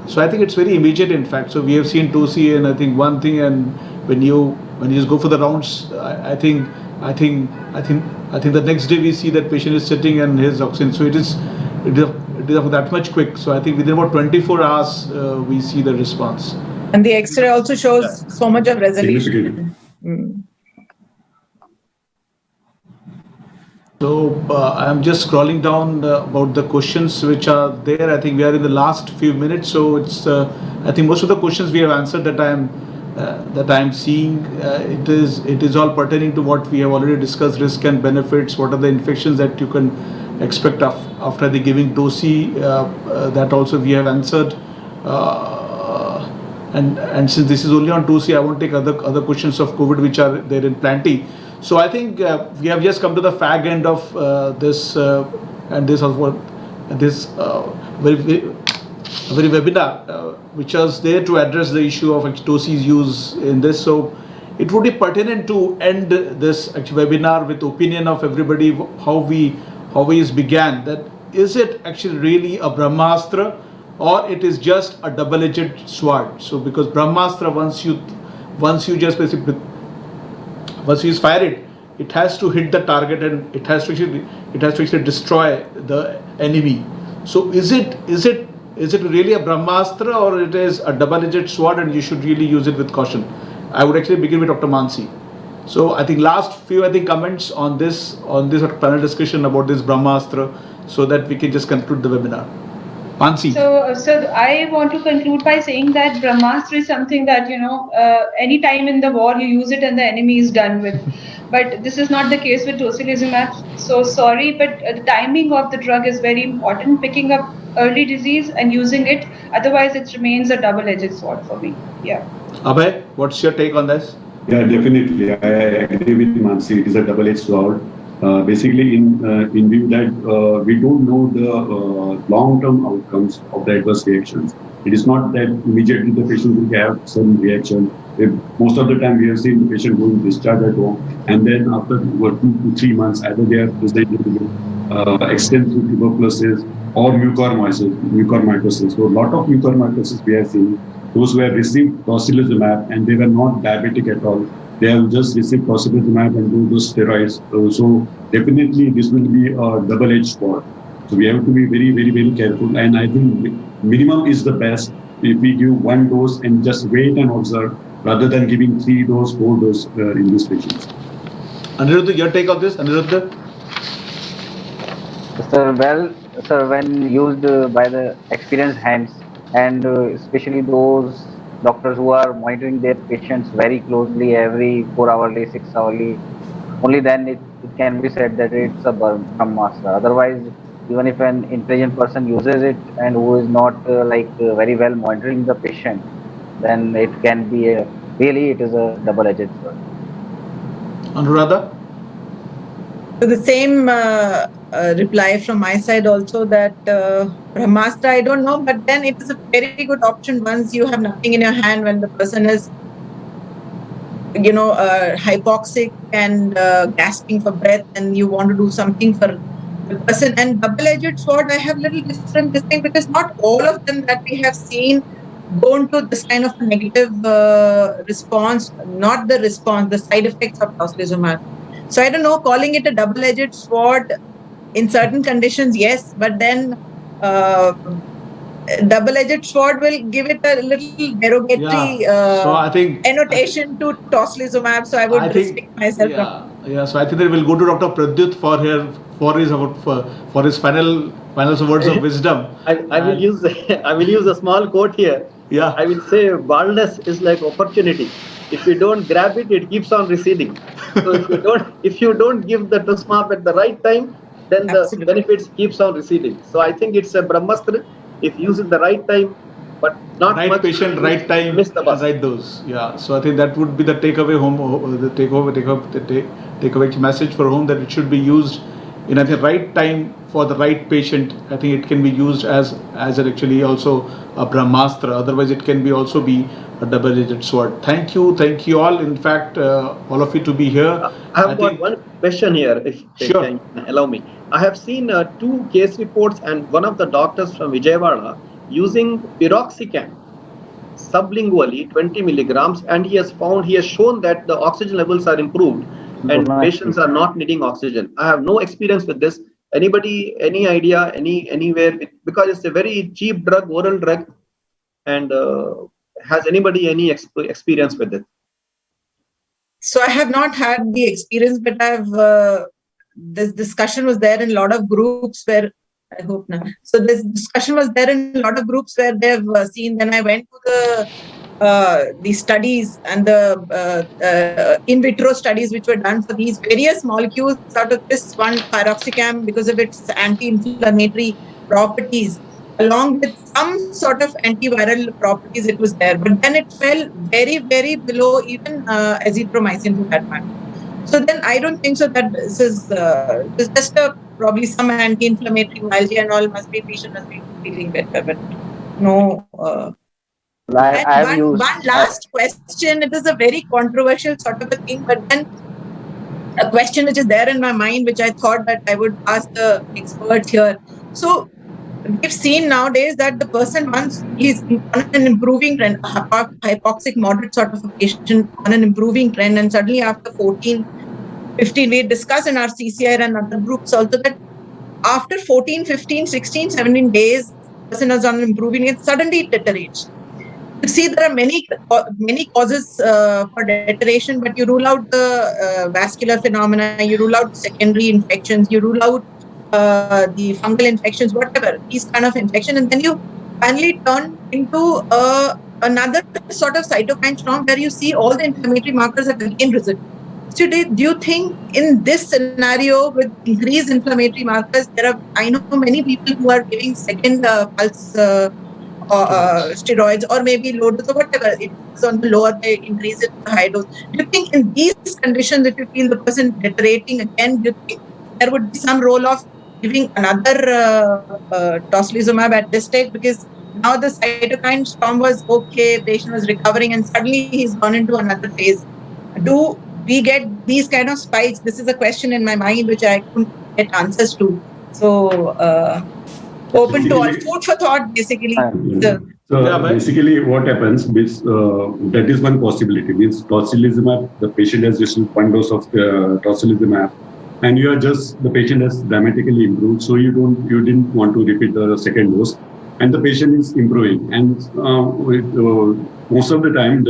S2: So I think it's very immediate, in fact. So we have seen TOSI, and I think one thing, and when you just go for the rounds, I think the next day we see that patient is sitting and his oxygen. So it is that much quick. So I think within about 24 hours we see the response.
S6: And the X-ray also shows so much of resolution.
S7: Significant.
S6: Mm.
S2: So I'm just scrolling down about the questions which are there. I think we are in the last few minutes. So it's I think most of the questions we have answered that I'm seeing. It is all pertaining to what we have already discussed: risk and benefits. What are the infections that you can expect after the giving TOSI? That also we have answered. And since this is only on TOSI, I won't take other questions of COVID which are there in plenty. So I think we have just come to the fag end of this very webinar which was there to address the issue of TOSI's use in this. So it would be pertinent to end this webinar with opinion of everybody how we began. That is it actually really a Brahmastra, or it is just a double-edged sword? So because Brahmastra, once you just basically once you fire it, it has to hit the target, and it has to actually destroy the enemy. So is it really a Brahmastra, or it is a double-edged sword, and you should really use it with caution? I would actually begin with Dr. Mansi. So I think last few comments on this panel discussion about this Brahmastra, so that we can just conclude the webinar. Mansi.
S5: So I want to conclude by saying that Brahmastra is something that, any time in the war you use it and the enemy is done with. But this is not the case with tocilizumab. So sorry, but the timing of the drug is very important. Picking up early disease and using it, otherwise it remains a double-edged sword for me. Yeah.
S2: Abhay, what's your take on this?
S7: Yeah, definitely. I agree with Mansi. It is a double-edged sword. Basically, in view that we don't know the long-term outcomes of the adverse reactions. It is not that immediately the patient will have some reaction. Most of the time, we have seen the patient going discharged at home, and then after 2 to 3 months, either they are presented with extensive tuberculosis or mucormycosis. So a lot of mucormycosis we have seen. Those who have received tocilizumab and they were not diabetic at all, they have just received tocilizumab and do those steroids. So definitely this will be a double-edged sword. So we have to be very, very, very careful. And I think minimum is the best if we give 1 dose and just wait and observe, rather than giving 3 dose, 4 dose in these patients.
S2: Aniruddha, your take on this? Aniruddha?
S9: Sir, when used by the experienced hands, and especially those doctors who are monitoring their patients very closely every 4 hourly, 6 hourly, only then it can be said that it's a Brahmastra. Otherwise, even if an intelligent person uses it and who is not very well monitoring the patient, then it can be it is a double-edged sword.
S2: Anuradha?
S6: So the same reply from my side also, that Brahmastra, I don't know, but then it is a very good option once you have nothing in your hand, when the person is, hypoxic and gasping for breath, and you want to do something for the person. And double-edged sword, I have little different this thing, because not all of them that we have seen go into this kind of negative response, not the response, the side effects of tocilizumab. So I don't know, calling it a double-edged sword in certain conditions, yes, but then double-edged sword will give it a little derogatory
S2: so I think
S6: annotation to tocilizumab. So I would restrict myself from.
S2: So I think that we'll go to Dr. Pradyut for his final words of wisdom.
S4: I will use a small quote here.
S2: Yeah.
S4: I will say baldness is like opportunity. If you don't grab it, it keeps on receding. So if you don't give the tocilizumab at the right time, then the benefits keeps on receding. So I think it's a Brahmastra if used at the right time, but not
S2: right
S4: much
S2: patient, right time,
S4: miss the bus.
S2: right dose. Yeah. So I think that would be the takeaway takeaway message for home, that it should be used in at the right time for the right patient. I think it can be used as actually also a Brahmastra. Otherwise, it can be also be a double-edged sword. Thank you all. In fact, all of you to be here.
S4: I have got question here, if you
S2: Sure.
S4: can allow me. I have seen 2 case reports, and one of the doctors from Vijayawada using piroxicam sublingually 20 milligrams, and he has shown that the oxygen levels are improved and patients are not needing oxygen. I have no experience with this. Anybody, any idea, anywhere? Because it's a very cheap drug, oral drug, and has anybody any experience with it?
S6: So I have not had the experience, but this discussion was there in a lot of groups where, I hope not. So this discussion was there in a lot of groups where they've seen. Then I went to the studies and the in vitro studies which were done for these various molecules. Out of this one, piroxicam, because of its anti-inflammatory properties, along with some sort of antiviral properties, it was there. But then it fell very, very below even azithromycin for that matter. So then I don't think so that this is just probably some anti-inflammatory myalgia and all, patient must be feeling better, but no. One last question. It is a very controversial sort of a thing, but then a question which is there in my mind, which I thought that I would ask the experts here. So we've seen nowadays that the person, once he's on an improving trend, hypoxic moderate sort of a patient on an improving trend, and suddenly after 14, 15, we discuss in our CCI and other groups also that after 14, 15, 16, 17 days, the person is on an improving and suddenly it deteriorates. You see, there are many causes for deterioration, but you rule out the vascular phenomena, you rule out secondary infections, you rule out the fungal infections, whatever, these kind of infection, and then you finally turn into another sort of cytokine storm where you see all the inflammatory markers have again risen. So do you think in this scenario with increased inflammatory markers, I know many people who are giving second pulse steroids or maybe low dose or whatever, it's on the lower, they increase it to the high dose. Do you think in these conditions, if you feel the person deteriorating again, do you think there would be some role of giving another tocilizumab at this stage? Because now the cytokine storm was okay, patient was recovering, and suddenly he's gone into another phase. Do we get these kind of spikes? This is a question in my mind which I couldn't get answers to. So open to all, food for thought, basically.
S7: Basically what happens is, that is one possibility, means tocilizumab, the patient has received 1 dose of tocilizumab, and the patient has dramatically improved, so you didn't want to repeat the second dose, and the patient is improving, and most of the time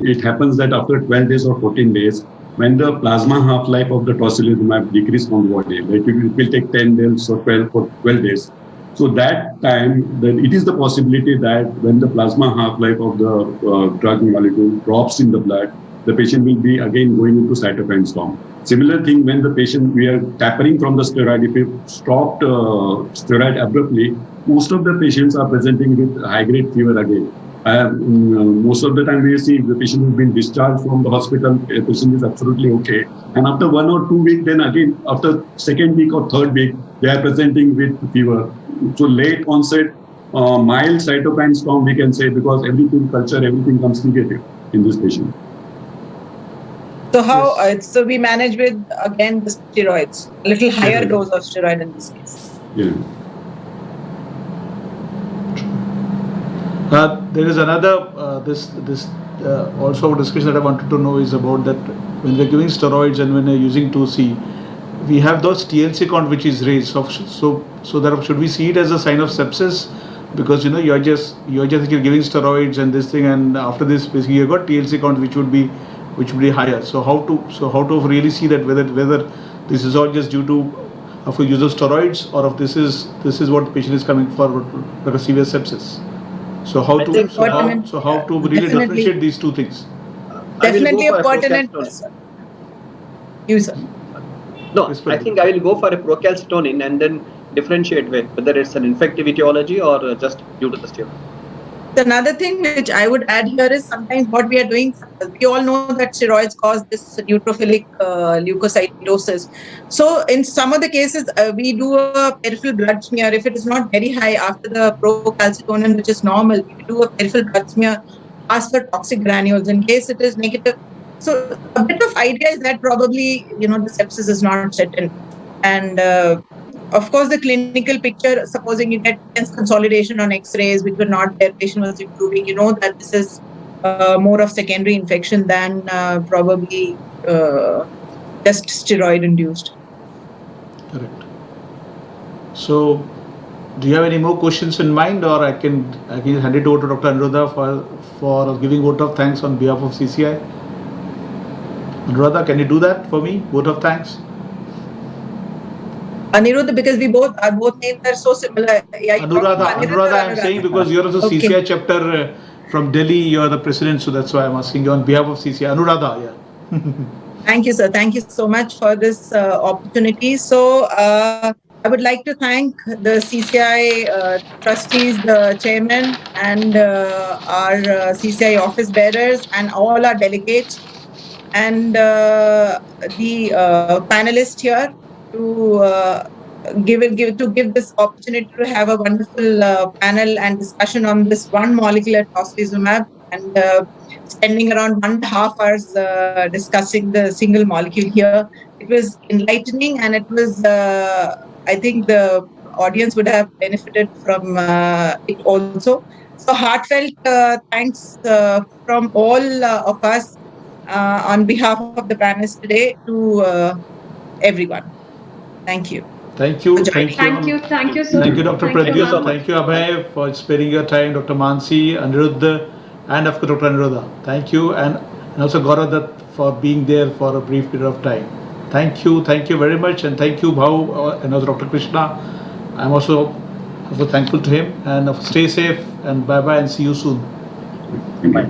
S7: it happens that after 12 days or 14 days, when the plasma half-life of the tocilizumab decreases from the body, like it will take 10 days or 12 days. So that time, it is the possibility that when the plasma half-life of the drug molecule drops in the blood, the patient will be again going into cytokine storm. Similar thing when the patient, we are tapering from the steroid, if we stopped steroid abruptly, most of the patients are presenting with high-grade fever again. Most of the time we see the patient has been discharged from the hospital, the patient is absolutely okay. And after 1 or 2 weeks, then again, after second week or third week, they are presenting with fever. So late onset, mild cytokine storm, we can say, because everything comes negative in this patient.
S6: So how, so we manage with, again, the steroids, a little higher dose of steroid in this case.
S7: Yeah.
S2: There is another also a discussion that I wanted to know is about that when we're giving steroids and when we're using 2C, we have those TLC count which is raised. So that should we see it as a sign of sepsis? Because you're just giving steroids and this thing, and after this basically you got TLC count which would be higher. So how to really see that whether this is all just due to a use of steroids, or if this is what the patient is coming forward for a severe sepsis. So how to really differentiate these two things?
S6: Definitely a pertinent user.
S4: No, I think I will go for a procalcitonin and then differentiate whether it's an infective etiology or just due to the steroid.
S6: Another thing which I would add here is sometimes what we are doing, we all know that steroids cause this neutrophilic leukocytosis. So in some of the cases, we do a peripheral blood smear. If it is not very high after the procalcitonin, which is normal, we do a peripheral blood smear, ask for toxic granules. In case it is negative, So a bit of idea is that probably, the sepsis is not set in. And of course, the clinical picture, supposing you get dense consolidation on X-rays, which were not there, patient was improving, you know that this is more of secondary infection than probably just steroid induced.
S2: Correct. So, do you have any more questions in mind, or I can hand it over to Dr. Anuradha for giving vote of thanks on behalf of CCI? Anuradha, can you do that for me? Vote of thanks.
S6: Aniruddha, because our both names are so similar. Yeah,
S2: Anuradha, I'm saying because you're also CCI chapter from Delhi, you're the president, so that's why I'm asking you on behalf of CCI. Anuradha, yeah.
S6: Thank you, sir. Thank you so much for this opportunity. So, I would like to thank the CCI trustees, the chairman, and our CCI office bearers, and all our delegates, and the panelists here to give this opportunity to have a wonderful panel and discussion on this one molecular tocilizumab, and spending around 1.5 hours discussing the single molecule here. It was enlightening, and it was, I think the audience would have benefited from it also. So heartfelt thanks from all of us on behalf of the panelists today to everyone. Thank you.
S2: Thank you.
S5: Thank you, Dr.
S2: Pradyut. Thank you, Abhay, for sparing your time. Dr. Mansi, Aniruddha, and of course Dr. Anuradha. Thank you, and also Gaurav Dutt for being there for a brief period of time. Thank you very much, and thank you, Bhau, and also Dr. Krishna. I'm also thankful to him, and stay safe, and bye bye, and see you soon.
S4: Bye.